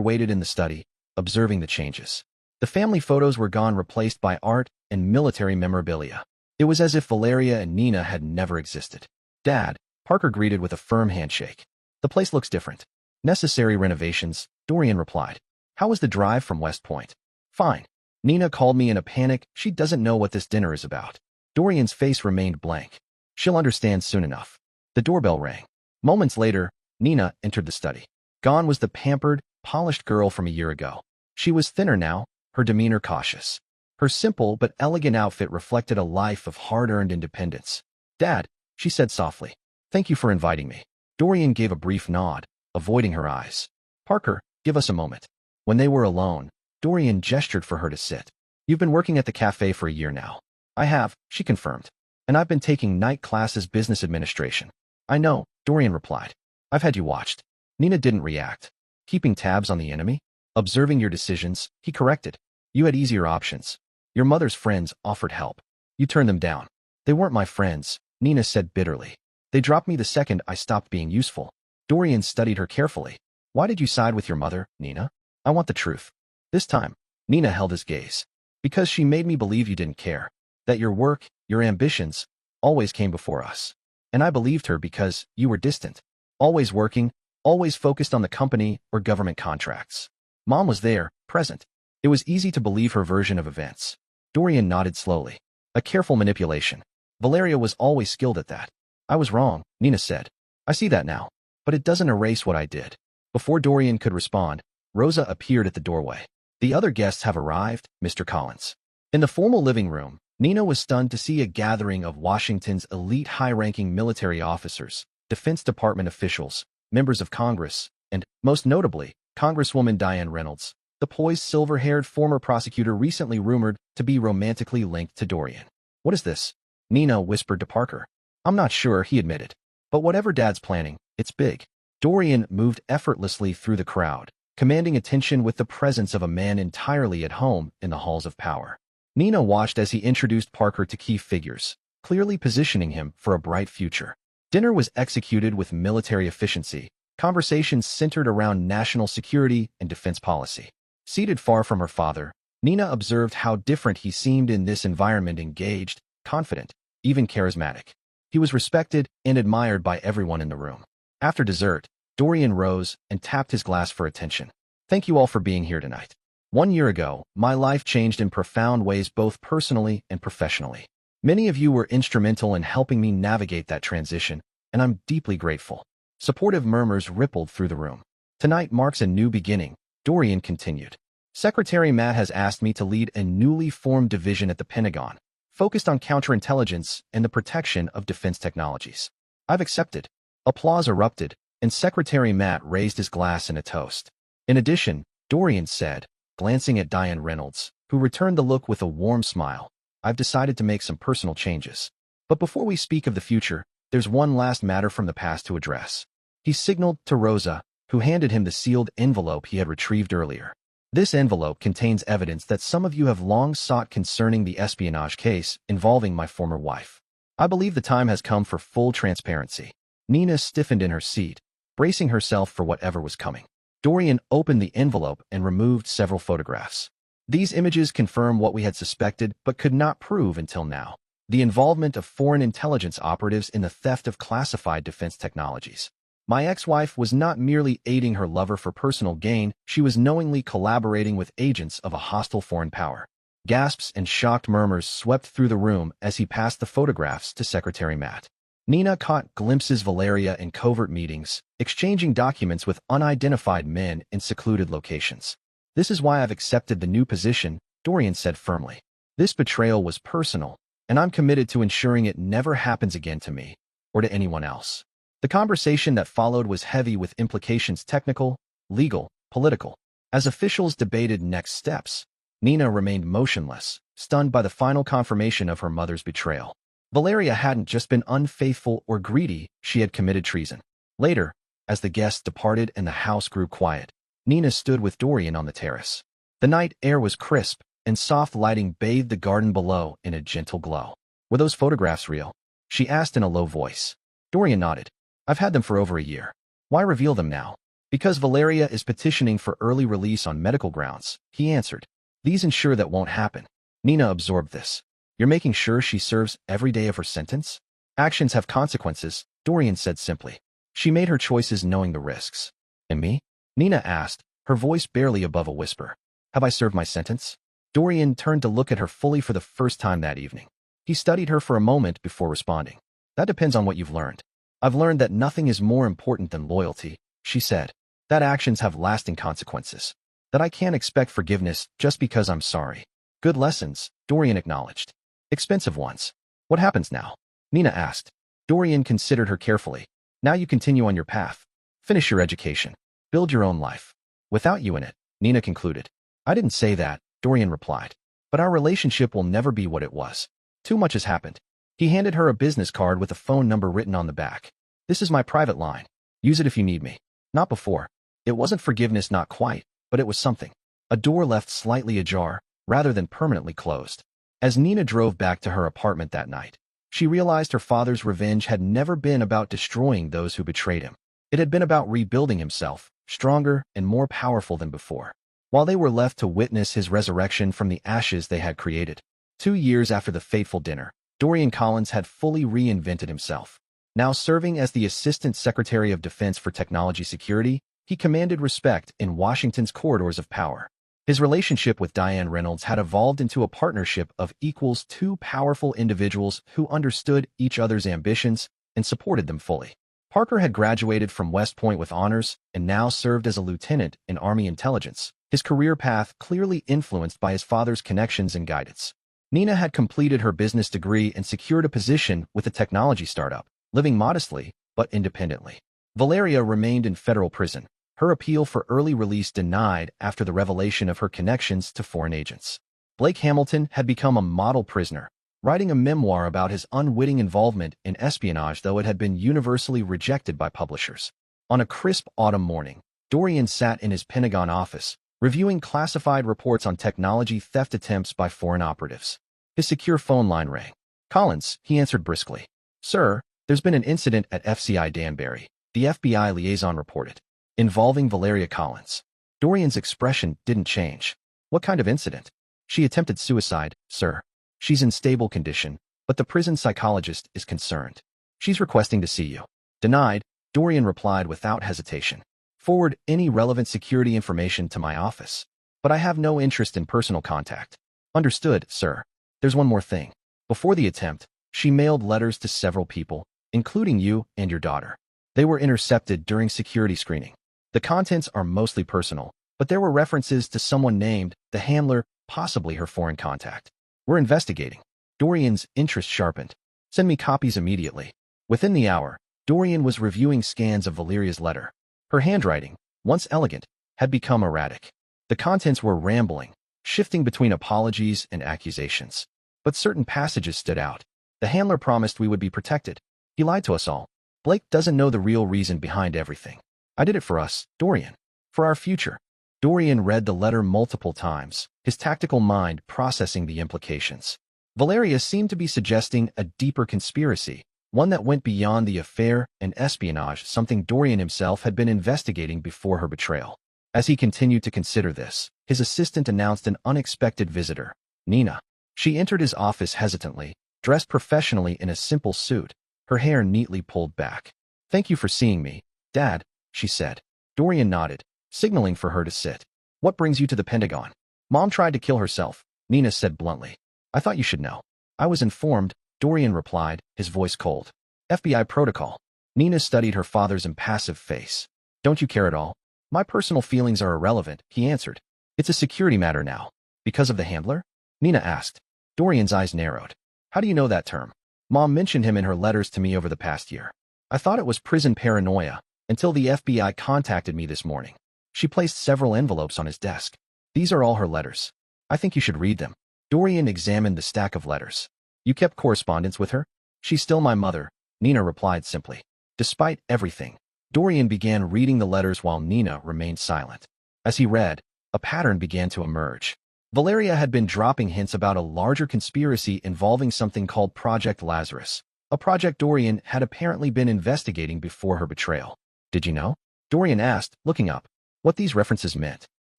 waited in the study, observing the changes. The family photos were gone, replaced by art and military memorabilia. It was as if Valeria and Nina had never existed. Dad, Parker greeted with a firm handshake. The place looks different. Necessary renovations, Dorian replied. How was the drive from West Point? Fine. Nina called me in a panic. She doesn't know what this dinner is about. Dorian's face remained blank. She'll understand soon enough. The doorbell rang. Moments later, Nina entered the study. Gone was the pampered, polished girl from a year ago. She was thinner now, her demeanor cautious. Her simple but elegant outfit reflected a life of hard-earned independence. Dad, she said softly. Thank you for inviting me. Dorian gave a brief nod, avoiding her eyes. Parker, give us a moment. When they were alone, Dorian gestured for her to sit. You've been working at the cafe for a year now. I have, she confirmed. And I've been taking night classes business administration. I know, Dorian replied. I've had you watched. Nina didn't react. Keeping tabs on the enemy? Observing your decisions, he corrected. You had easier options. Your mother's friends offered help. You turned them down. They weren't my friends, Nina said bitterly. They dropped me the second I stopped being useful. Dorian studied her carefully. Why did you side with your mother, Nina? I want the truth. This time, Nina held his gaze. Because she made me believe you didn't care. That your work, your ambitions, always came before us. And I believed her because you were distant. Always working, always focused on the company or government contracts. Mom was there, present. It was easy to believe her version of events. Dorian nodded slowly. A careful manipulation. Valeria was always skilled at that. I was wrong, Nina said. I see that now. But it doesn't erase what I did. Before Dorian could respond, Rosa appeared at the doorway. The other guests have arrived, Mr. Collins. In the formal living room, Nina was stunned to see a gathering of Washington's elite high-ranking military officers, Defense Department officials, members of Congress, and, most notably, Congresswoman Diane Reynolds, the poised silver-haired former prosecutor recently rumored to be romantically linked to Dorian. What is this? Nina whispered to Parker. I'm not sure, he admitted. But whatever Dad's planning, it's big. Dorian moved effortlessly through the crowd, commanding attention with the presence of a man entirely at home in the halls of power. Nina watched as he introduced Parker to key figures, clearly positioning him for a bright future. Dinner was executed with military efficiency, conversations centered around national security and defense policy. Seated far from her father, Nina observed how different he seemed in this environment, engaged, confident, even charismatic. He was respected and admired by everyone in the room. After dessert, Dorian rose and tapped his glass for attention. Thank you all for being here tonight. 1 year ago, my life changed in profound ways both personally and professionally. Many of you were instrumental in helping me navigate that transition, and I'm deeply grateful. Supportive murmurs rippled through the room. Tonight marks a new beginning, Dorian continued. Secretary Matt has asked me to lead a newly formed division at the Pentagon, focused on counterintelligence and the protection of defense technologies. I've accepted. Applause erupted, and Secretary Matt raised his glass in a toast. In addition, Dorian said, glancing at Diane Reynolds, who returned the look with a warm smile, I've decided to make some personal changes. But before we speak of the future, there's one last matter from the past to address. He signaled to Rosa, who handed him the sealed envelope he had retrieved earlier. This envelope contains evidence that some of you have long sought concerning the espionage case involving my former wife. I believe the time has come for full transparency. Nina stiffened in her seat, bracing herself for whatever was coming. Dorian opened the envelope and removed several photographs. These images confirm what we had suspected but could not prove until now: the involvement of foreign intelligence operatives in the theft of classified defense technologies. My ex-wife was not merely aiding her lover for personal gain, she was knowingly collaborating with agents of a hostile foreign power. Gasps and shocked murmurs swept through the room as he passed the photographs to Secretary Matt. Nina caught glimpses of Valeria in covert meetings, exchanging documents with unidentified men in secluded locations. This is why I've accepted the new position, Dorian said firmly. This betrayal was personal, and I'm committed to ensuring it never happens again to me, or to anyone else. The conversation that followed was heavy with implications: technical, legal, political. As officials debated next steps, Nina remained motionless, stunned by the final confirmation of her mother's betrayal. Valeria hadn't just been unfaithful or greedy, she had committed treason. Later, as the guests departed and the house grew quiet, Nina stood with Dorian on the terrace. The night air was crisp, and soft lighting bathed the garden below in a gentle glow. Were those photographs real? She asked in a low voice. Dorian nodded. I've had them for over a year. Why reveal them now? Because Valeria is petitioning for early release on medical grounds, he answered. These ensure that won't happen. Nina absorbed this. You're making sure she serves every day of her sentence? Actions have consequences, Dorian said simply. She made her choices knowing the risks. And me? Nina asked, her voice barely above a whisper. Have I served my sentence? Dorian turned to look at her fully for the first time that evening. He studied her for a moment before responding. That depends on what you've learned. I've learned that nothing is more important than loyalty, she said. That actions have lasting consequences. That I can't expect forgiveness just because I'm sorry. Good lessons, Dorian acknowledged. Expensive ones. What happens now? Nina asked. Dorian considered her carefully. Now you continue on your path. Finish your education. Build your own life. Without you in it, Nina concluded. I didn't say that, Dorian replied. But our relationship will never be what it was. Too much has happened. He handed her a business card with a phone number written on the back. This is my private line. Use it if you need me. Not before. It wasn't forgiveness, not quite, but it was something. A door left slightly ajar, rather than permanently closed. As Nina drove back to her apartment that night, she realized her father's revenge had never been about destroying those who betrayed him. It had been about rebuilding himself, stronger and more powerful than before. While they were left to witness his resurrection from the ashes they had created. 2 years after the fateful dinner, Dorian Collins had fully reinvented himself. Now serving as the Assistant Secretary of Defense for Technology Security, he commanded respect in Washington's corridors of power. His relationship with Diane Reynolds had evolved into a partnership of equals, two powerful individuals who understood each other's ambitions and supported them fully. Parker had graduated from West Point with honors and now served as a lieutenant in Army intelligence, his career path clearly influenced by his father's connections and guidance. Nina had completed her business degree and secured a position with a technology startup, living modestly but independently. Valeria remained in federal prison, her appeal for early release denied after the revelation of her connections to foreign agents. Blake Hamilton had become a model prisoner, writing a memoir about his unwitting involvement in espionage, though it had been universally rejected by publishers. On a crisp autumn morning, Dorian sat in his Pentagon office, reviewing classified reports on technology theft attempts by foreign operatives. His secure phone line rang. Collins, he answered briskly. Sir, there's been an incident at FCI Danbury, the FBI liaison reported, involving Valeria Collins. Dorian's expression didn't change. What kind of incident? She attempted suicide, sir. She's in stable condition, but the prison psychologist is concerned. She's requesting to see you. Denied, Dorian replied without hesitation. Forward any relevant security information to my office. But I have no interest in personal contact. Understood, sir. There's one more thing. Before the attempt, she mailed letters to several people, including you and your daughter. They were intercepted during security screening. The contents are mostly personal, but there were references to someone named the handler, possibly her foreign contact. We're investigating. Dorian's interest sharpened. Send me copies immediately. Within the hour, Dorian was reviewing scans of Valeria's letter. Her handwriting, once elegant, had become erratic. The contents were rambling, shifting between apologies and accusations. But certain passages stood out. The handler promised we would be protected. He lied to us all. Blake doesn't know the real reason behind everything. I did it for us, Dorian. For our future. Dorian read the letter multiple times, his tactical mind processing the implications. Valeria seemed to be suggesting a deeper conspiracy, one that went beyond the affair and espionage, something Dorian himself had been investigating before her betrayal. As he continued to consider this, his assistant announced an unexpected visitor, Nina. She entered his office hesitantly, dressed professionally in a simple suit, her hair neatly pulled back. Thank you for seeing me, Dad, she said. Dorian nodded, signaling for her to sit. What brings you to the Pentagon? Mom tried to kill herself, Nina said bluntly. I thought you should know. I was informed, Dorian replied, his voice cold. FBI protocol. Nina studied her father's impassive face. Don't you care at all? My personal feelings are irrelevant, he answered. It's a security matter now. Because of the handler? Nina asked. Dorian's eyes narrowed. How do you know that term? Mom mentioned him in her letters to me over the past year. I thought it was prison paranoia, until the FBI contacted me this morning. She placed several envelopes on his desk. These are all her letters. I think you should read them. Dorian examined the stack of letters. You kept correspondence with her? She's still my mother, Nina replied simply. Despite everything, Dorian began reading the letters while Nina remained silent. As he read, a pattern began to emerge. Valeria had been dropping hints about a larger conspiracy involving something called Project Lazarus, a project Dorian had apparently been investigating before her betrayal. Did you know? Dorian asked, looking up. What these references meant.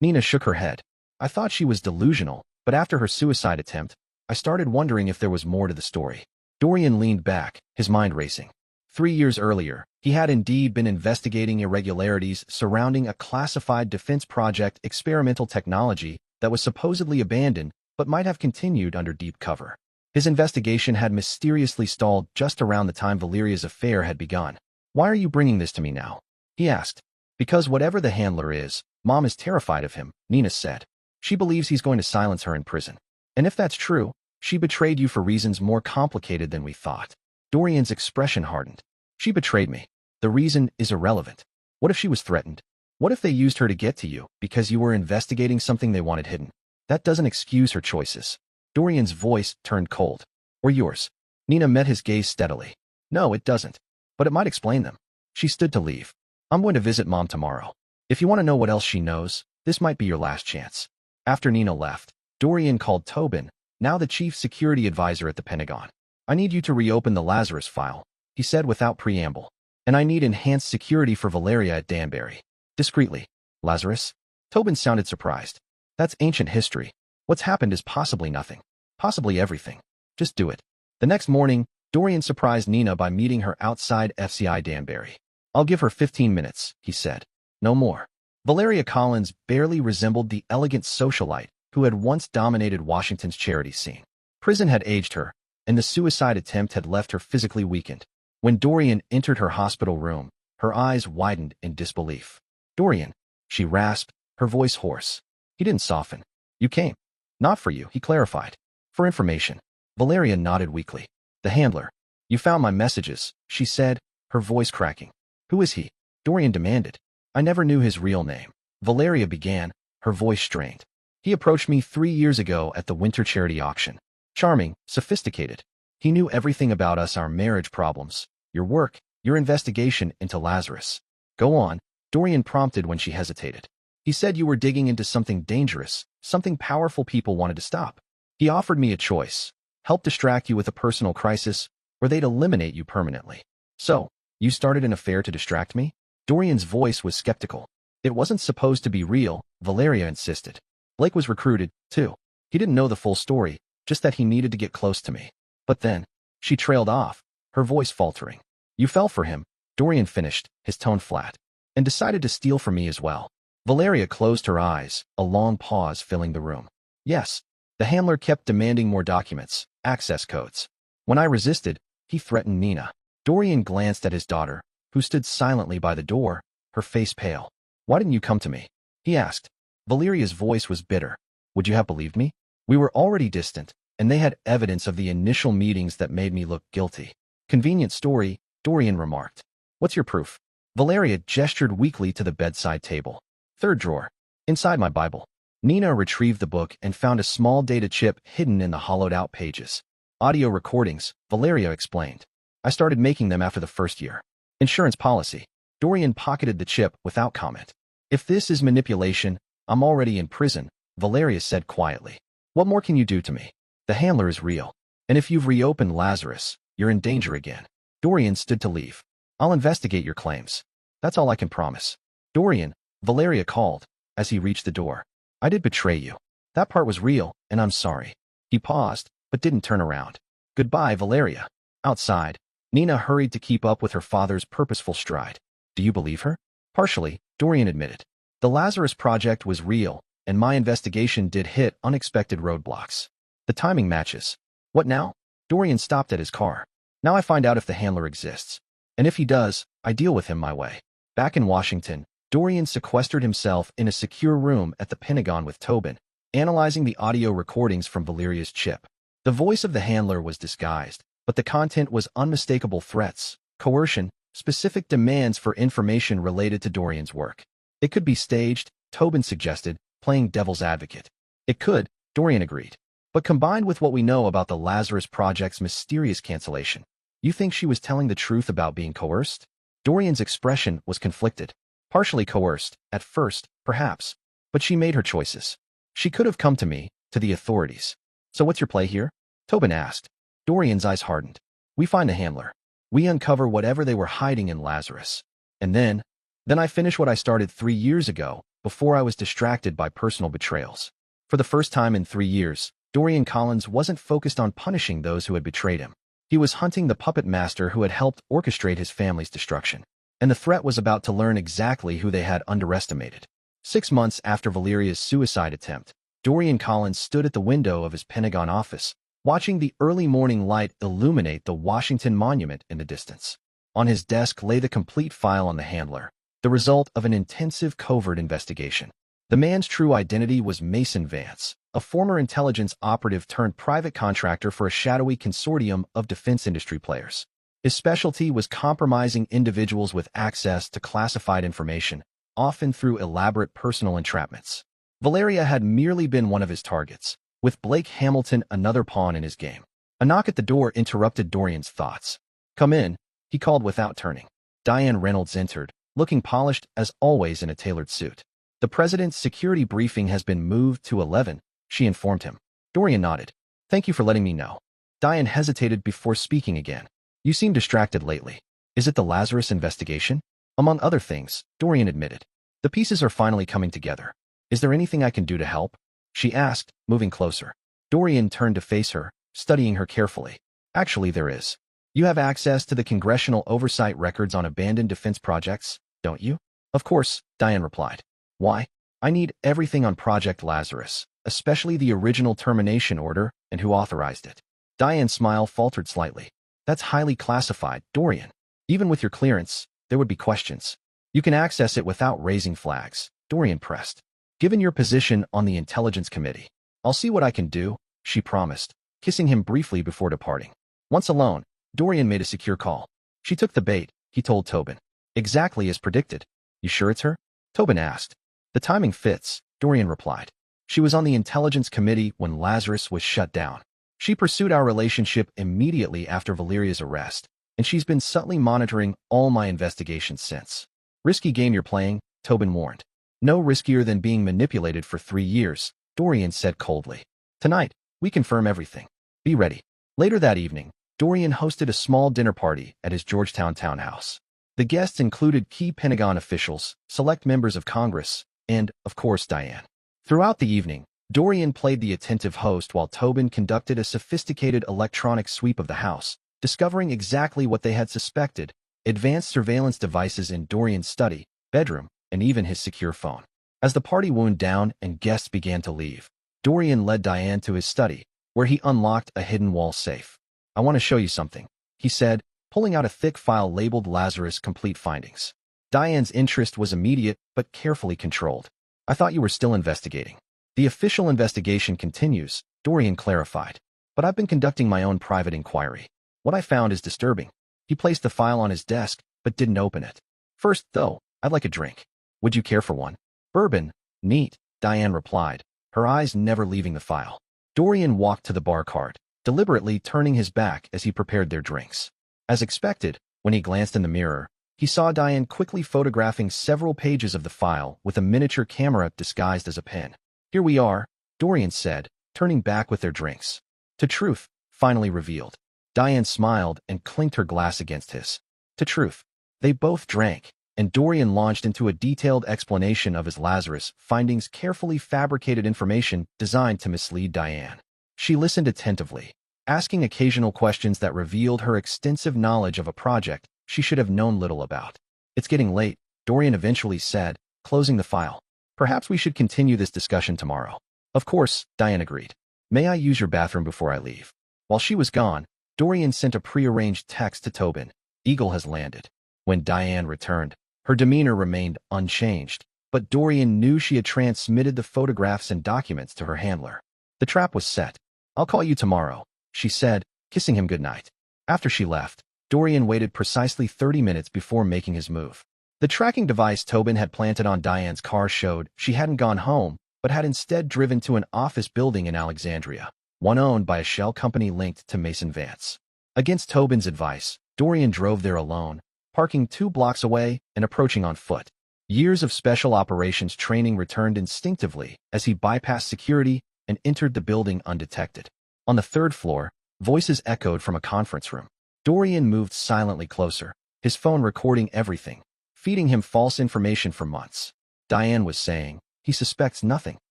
Nina shook her head. I thought she was delusional, but after her suicide attempt, I started wondering if there was more to the story. Dorian leaned back, his mind racing. 3 years earlier, he had indeed been investigating irregularities surrounding a classified defense project experimental technology that was supposedly abandoned but might have continued under deep cover. His investigation had mysteriously stalled just around the time Valeria's affair had begun. "Why are you bringing this to me now?" he asked. "Because whatever the handler is, Mom is terrified of him," Nina said. "She believes he's going to silence her in prison. And if that's true, she betrayed you for reasons more complicated than we thought." Dorian's expression hardened. "She betrayed me. The reason is irrelevant. What if she was threatened? What if they used her to get to you because you were investigating something they wanted hidden? That doesn't excuse her choices." Dorian's voice turned cold. "Or yours." Nina met his gaze steadily. "No, it doesn't. But it might explain them." She stood to leave. "I'm going to visit Mom tomorrow. If you want to know what else she knows, this might be your last chance." After Nina left, Dorian called Tobin, now the chief security advisor at the Pentagon. "I need you to reopen the Lazarus file," he said without preamble. "And I need enhanced security for Valeria at Danbury." Discreetly. "Lazarus?" Tobin sounded surprised. "That's ancient history. What's happened is possibly nothing. Possibly everything. Just do it." The next morning, Dorian surprised Nina by meeting her outside FCI Danbury. "I'll give her 15 minutes, he said. "No more." Valeria Collins barely resembled the elegant socialite who had once dominated Washington's charity scene. Prison had aged her, and the suicide attempt had left her physically weakened. When Dorian entered her hospital room, her eyes widened in disbelief. "Dorian," she rasped, her voice hoarse. He didn't soften. "You came." "Not for you," he clarified. "For information." Valeria nodded weakly. "The handler." "You found my messages," she said, her voice cracking. "Who is he?" Dorian demanded. "I never knew his real name," Valeria began, her voice strained. "He approached me 3 years ago at the winter charity auction. Charming, sophisticated. He knew everything about us, our marriage problems, your work, your investigation into Lazarus." "Go on," Dorian prompted when she hesitated. "He said you were digging into something dangerous, something powerful people wanted to stop. He offered me a choice: help distract you with a personal crisis, or they'd eliminate you permanently." "So, you started an affair to distract me?" Dorian's voice was skeptical. "It wasn't supposed to be real," Valeria insisted. "Blake was recruited, too. He didn't know the full story, just that he needed to get close to me. But then," she trailed off, her voice faltering. "You fell for him," Dorian finished, his tone flat, "and decided to steal from me as well." Valeria closed her eyes, a long pause filling the room. "Yes." The handler kept demanding more documents, access codes. When I resisted, he threatened Nina. Dorian glanced at his daughter, who stood silently by the door, her face pale. "Why didn't you come to me?" he asked. Valeria's voice was bitter. "Would you have believed me? We were already distant, and they had evidence of the initial meetings that made me look guilty." "Convenient story," Dorian remarked. "What's your proof?" Valeria gestured weakly to the bedside table. "Third drawer. Inside my Bible." Nina retrieved the book and found a small data chip hidden in the hollowed-out pages. "Audio recordings," Valeria explained. "I started making them after the first year." "Insurance policy." Dorian pocketed the chip without comment. "If this is manipulation, I'm already in prison," Valeria said quietly. "What more can you do to me? The handler is real. And if you've reopened Lazarus, you're in danger again." Dorian stood to leave. "I'll investigate your claims. That's all I can promise." "Dorian," Valeria called, as he reached the door. "I did betray you. That part was real, and I'm sorry." He paused, but didn't turn around. "Goodbye, Valeria." Outside, Nina hurried to keep up with her father's purposeful stride. "Do you believe her?" "Partially," Dorian admitted. "The Lazarus Project was real, and my investigation did hit unexpected roadblocks. The timing matches." "What now?" Dorian stopped at his car. "Now I find out if the handler exists. And if he does, I deal with him my way." Back in Washington, Dorian sequestered himself in a secure room at the Pentagon with Tobin, analyzing the audio recordings from Valeria's chip. The voice of the handler was disguised, but the content was unmistakable: threats, coercion, specific demands for information related to Dorian's work. "It could be staged," Tobin suggested, playing devil's advocate. "It could," Dorian agreed. "But combined with what we know about the Lazarus Project's mysterious cancellation, you think she was telling the truth about being coerced?" Dorian's expression was conflicted. "Partially coerced, at first, perhaps. But she made her choices. She could have come to me, to the authorities." "So what's your play here?" Tobin asked. Dorian's eyes hardened. "We find the handler. We uncover whatever they were hiding in Lazarus. And then I finish what I started 3 years ago, before I was distracted by personal betrayals." For the first time in 3 years, Dorian Collins wasn't focused on punishing those who had betrayed him. He was hunting the puppet master who had helped orchestrate his family's destruction, and the threat was about to learn exactly who they had underestimated. 6 months after Valeria's suicide attempt, Dorian Collins stood at the window of his Pentagon office, watching the early morning light illuminate the Washington Monument in the distance. On his desk lay the complete file on the handler, the result of an intensive covert investigation. The man's true identity was Mason Vance, a former intelligence operative turned private contractor for a shadowy consortium of defense industry players. His specialty was compromising individuals with access to classified information, often through elaborate personal entrapments. Valeria had merely been one of his targets, with Blake Hamilton another pawn in his game. A knock at the door interrupted Dorian's thoughts. "Come in," he called without turning. Diane Reynolds entered, looking polished as always in a tailored suit. "The president's security briefing has been moved to 11, she informed him. Dorian nodded. "Thank you for letting me know." Diane hesitated before speaking again. "You seem distracted lately. Is it the Lazarus investigation?" "Among other things," Dorian admitted. "The pieces are finally coming together. Is there anything I can do to help?" she asked, moving closer. Dorian turned to face her, studying her carefully. "Actually, there is. You have access to the congressional oversight records on abandoned defense projects, don't you?" "Of course," Diane replied. "Why?" "I need everything on Project Lazarus, especially the original termination order and who authorized it." Diane's smile faltered slightly. "That's highly classified, Dorian. Even with your clearance, there would be questions." "You can access it without raising flags," Dorian pressed. "Given your position on the Intelligence Committee, I'll see what I can do," she promised, kissing him briefly before departing. Once alone, Dorian made a secure call. "She took the bait," he told Tobin. "Exactly as predicted." "You sure it's her?" Tobin asked. "The timing fits," Dorian replied. "She was on the Intelligence Committee when Lazarus was shut down. She pursued our relationship immediately after Valeria's arrest, and she's been subtly monitoring all my investigations since." "Risky game you're playing," Tobin warned. "No riskier than being manipulated for 3 years," Dorian said coldly. "Tonight, we confirm everything. Be ready." Later that evening, Dorian hosted a small dinner party at his Georgetown townhouse. The guests included key Pentagon officials, select members of Congress, and, of course, Diane. Throughout the evening, Dorian played the attentive host while Tobin conducted a sophisticated electronic sweep of the house, discovering exactly what they had suspected: advanced surveillance devices in Dorian's study, bedroom, and even his secure phone. As the party wound down and guests began to leave, Dorian led Diane to his study, where he unlocked a hidden wall safe. "I want to show you something," he said, pulling out a thick file labeled Lazarus Complete Findings. Diane's interest was immediate but carefully controlled. "I thought you were still investigating." "The official investigation continues," Dorian clarified. "But I've been conducting my own private inquiry. What I found is disturbing." He placed the file on his desk, but didn't open it. "First, though, I'd like a drink. Would you care for one?" "Bourbon. Neat," Diane replied, her eyes never leaving the file. Dorian walked to the bar cart, deliberately turning his back as he prepared their drinks. As expected, when he glanced in the mirror, he saw Diane quickly photographing several pages of the file with a miniature camera disguised as a pen. "Here we are," Dorian said, turning back with their drinks. "To truth," finally revealed. Diane smiled and clinked her glass against his. "To truth." They both drank, and Dorian launched into a detailed explanation of his Lazarus findings, carefully fabricated information designed to mislead Diane. She listened attentively, asking occasional questions that revealed her extensive knowledge of a project she should have known little about. "It's getting late," Dorian eventually said, closing the file. "Perhaps we should continue this discussion tomorrow." "Of course," Diane agreed. "May I use your bathroom before I leave?" While she was gone, Dorian sent a prearranged text to Tobin. "Eagle has landed." When Diane returned, her demeanor remained unchanged, but Dorian knew she had transmitted the photographs and documents to her handler. The trap was set. "I'll call you tomorrow," she said, kissing him goodnight. After she left, Dorian waited precisely 30 minutes before making his move. The tracking device Tobin had planted on Diane's car showed she hadn't gone home, but had instead driven to an office building in Alexandria, one owned by a shell company linked to Mason Vance. Against Tobin's advice, Dorian drove there alone, parking 2 blocks away and approaching on foot. Years of special operations training returned instinctively as he bypassed security and entered the building undetected. On the 3rd floor, voices echoed from a conference room. Dorian moved silently closer, his phone recording everything, feeding him false information for months. Diane was saying, "He suspects nothing."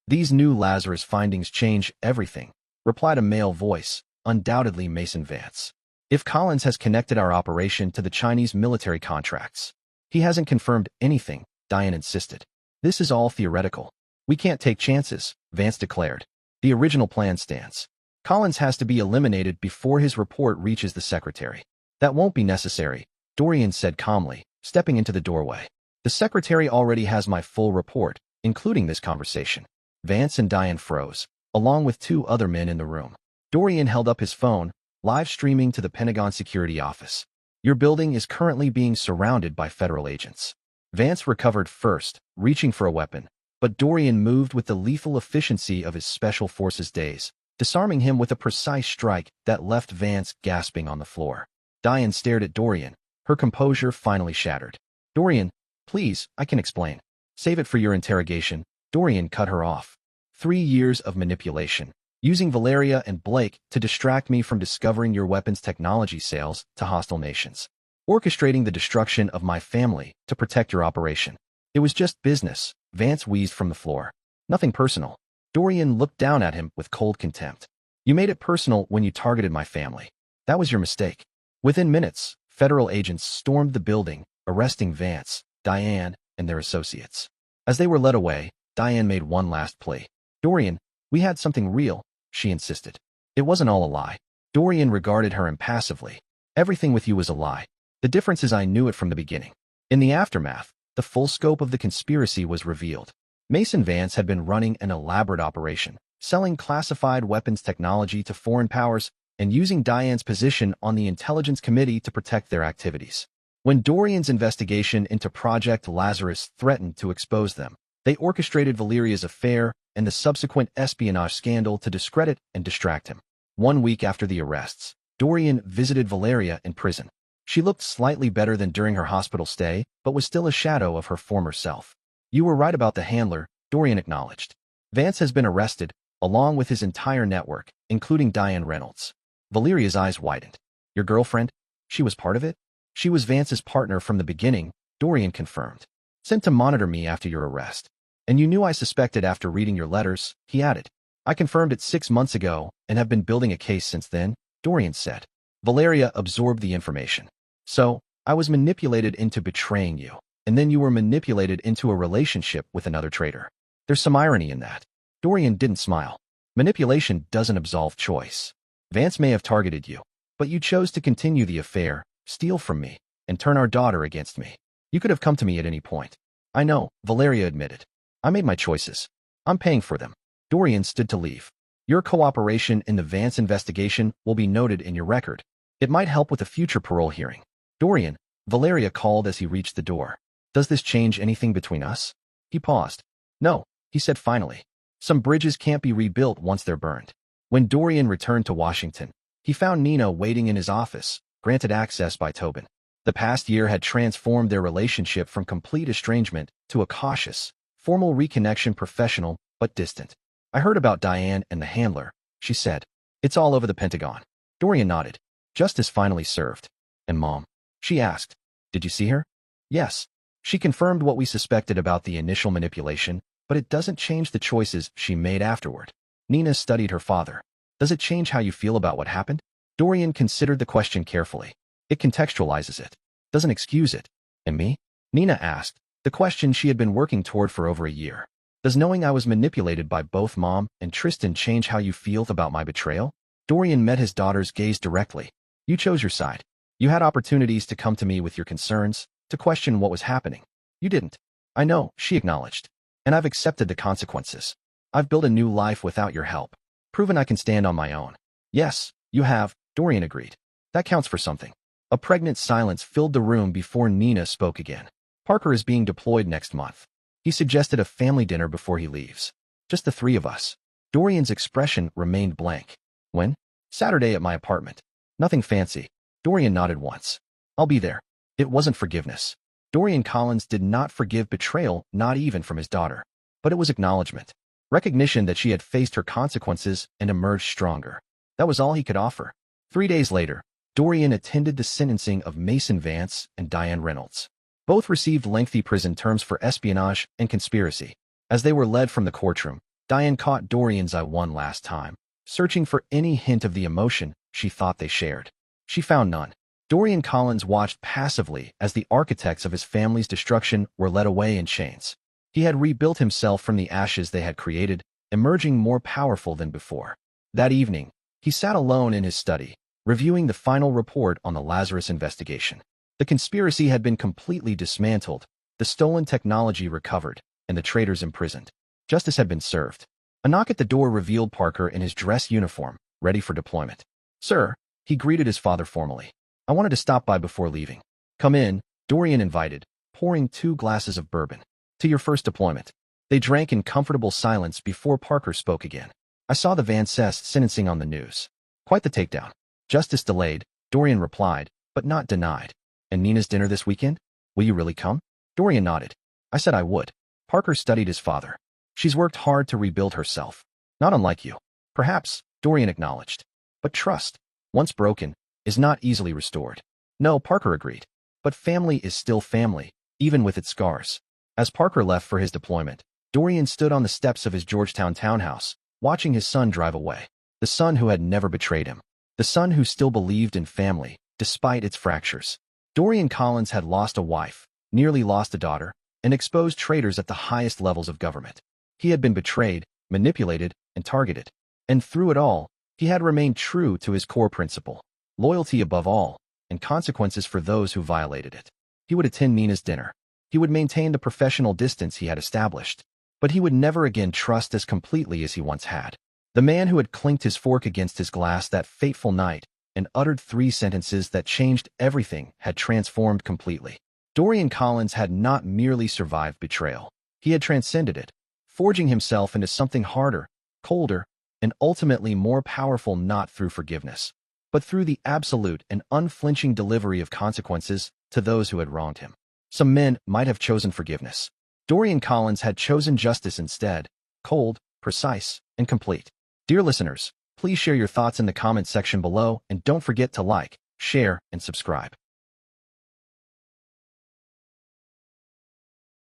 "These new Lazarus findings change everything," replied a male voice, undoubtedly Mason Vance. If Collins has connected our operation to the Chinese military contracts. He hasn't confirmed anything, Diane insisted. This is all theoretical. We can't take chances, Vance declared. The original plan stands. Collins has to be eliminated before his report reaches the secretary. That won't be necessary, Dorian said calmly, stepping into the doorway. The secretary already has my full report, including this conversation. Vance and Diane froze, along with 2 other men in the room. Dorian held up his phone, live streaming to the Pentagon security office. Your building is currently being surrounded by federal agents. Vance recovered first, reaching for a weapon, but Dorian moved with the lethal efficiency of his special forces days, disarming him with a precise strike that left Vance gasping on the floor. Diane stared at Dorian, her composure finally shattered. Dorian, please, I can explain. Save it for your interrogation. Dorian cut her off. 3 years of manipulation, using Valeria and Blake to distract me from discovering your weapons technology sales to hostile nations, orchestrating the destruction of my family to protect your operation. It was just business, Vance wheezed from the floor. Nothing personal. Dorian looked down at him with cold contempt. You made it personal when you targeted my family. That was your mistake. Within minutes, federal agents stormed the building, arresting Vance, Diane, and their associates. As they were led away, Diane made one last plea. Dorian, we had something real, she insisted. It wasn't all a lie. Dorian regarded her impassively. Everything with you was a lie. The difference is I knew it from the beginning. In the aftermath, the full scope of the conspiracy was revealed. Mason Vance had been running an elaborate operation, selling classified weapons technology to foreign powers and using Diane's position on the Intelligence Committee to protect their activities. When Dorian's investigation into Project Lazarus threatened to expose them, they orchestrated Valeria's affair and the subsequent espionage scandal to discredit and distract him. 1 week after the arrests, Dorian visited Valeria in prison. She looked slightly better than during her hospital stay, but was still a shadow of her former self. You were right about the handler, Dorian acknowledged. Vance has been arrested, along with his entire network, including Diane Reynolds. Valeria's eyes widened. Your girlfriend? She was part of it? She was Vance's partner from the beginning, Dorian confirmed. Sent to monitor me after your arrest. And you knew I suspected after reading your letters, he added. I confirmed it 6 months ago and have been building a case since then, Dorian said. Valeria absorbed the information. So, I was manipulated into betraying you, and then you were manipulated into a relationship with another traitor. There's some irony in that. Dorian didn't smile. Manipulation doesn't absolve choice. Vance may have targeted you, but you chose to continue the affair, steal from me, and turn our daughter against me. You could have come to me at any point. I know, Valeria admitted. I made my choices. I'm paying for them. Dorian stood to leave. Your cooperation in the Vance investigation will be noted in your record. It might help with a future parole hearing. Dorian, Valeria called as he reached the door. Does this change anything between us? He paused. No, he said finally. Some bridges can't be rebuilt once they're burned. When Dorian returned to Washington, he found Nina waiting in his office, granted access by Tobin. The past year had transformed their relationship from complete estrangement to a cautious, formal reconnection, professional, but distant. I heard about Diane and the handler, she said. It's all over the Pentagon. Dorian nodded. Justice finally served. And Mom? She asked. Did you see her? Yes. She confirmed what we suspected about the initial manipulation, but it doesn't change the choices she made afterward. Nina studied her father. Does it change how you feel about what happened? Dorian considered the question carefully. It contextualizes it. Doesn't excuse it. And me? Nina asked, the question she had been working toward for over a year. Does knowing I was manipulated by both Mom and Tristan change how you feel about my betrayal? Dorian met his daughter's gaze directly. You chose your side. You had opportunities to come to me with your concerns, to question what was happening. You didn't. I know, she acknowledged. And I've accepted the consequences. I've built a new life without your help. Proven I can stand on my own. Yes, you have, Dorian agreed. That counts for something. A pregnant silence filled the room before Nina spoke again. Parker is being deployed next month. He suggested a family dinner before he leaves. Just the 3 of us. Dorian's expression remained blank. When? Saturday at my apartment. Nothing fancy. Dorian nodded once. I'll be there. It wasn't forgiveness. Dorian Collins did not forgive betrayal, not even from his daughter. But it was acknowledgement. Recognition that she had faced her consequences and emerged stronger. That was all he could offer. 3 days later, Dorian attended the sentencing of Mason Vance and Diane Reynolds. Both received lengthy prison terms for espionage and conspiracy. As they were led from the courtroom, Diane caught Dorian's eye one last time, searching for any hint of the emotion she thought they shared. She found none. Dorian Collins watched passively as the architects of his family's destruction were led away in chains. He had rebuilt himself from the ashes they had created, emerging more powerful than before. That evening, he sat alone in his study, reviewing the final report on the Lazarus investigation. The conspiracy had been completely dismantled, the stolen technology recovered, and the traitors imprisoned. Justice had been served. A knock at the door revealed Parker in his dress uniform, ready for deployment. "Sir," he greeted his father formally. "I wanted to stop by before leaving." "Come in," Dorian invited, pouring 2 glasses of bourbon. "To your first deployment." They drank in comfortable silence before Parker spoke again. "I saw the Van Cest sentencing on the news. Quite the takedown." "Justice delayed," Dorian replied, but not denied. "And Nina's dinner this weekend? Will you really come?" Dorian nodded. "I said I would." Parker studied his father. "She's worked hard to rebuild herself. Not unlike you." "Perhaps," Dorian acknowledged. "But trust, once broken, is not easily restored." "No," Parker agreed. "But family is still family, even with its scars." As Parker left for his deployment, Dorian stood on the steps of his Georgetown townhouse, watching his son drive away. The son who had never betrayed him. The son who still believed in family, despite its fractures. Dorian Collins had lost a wife, nearly lost a daughter, and exposed traitors at the highest levels of government. He had been betrayed, manipulated, and targeted. And through it all, he had remained true to his core principle: loyalty above all, and consequences for those who violated it. He would attend Nina's dinner. He would maintain the professional distance he had established. But he would never again trust as completely as he once had. The man who had clinked his fork against his glass that fateful night and uttered 3 sentences that changed everything had transformed completely. Dorian Collins had not merely survived betrayal. He had transcended it, forging himself into something harder, colder, and ultimately more powerful, not through forgiveness, but through the absolute and unflinching delivery of consequences to those who had wronged him. Some men might have chosen forgiveness. Dorian Collins had chosen justice instead, cold, precise, and complete. Dear listeners, please share your thoughts in the comment section below and don't forget to like, share, and subscribe.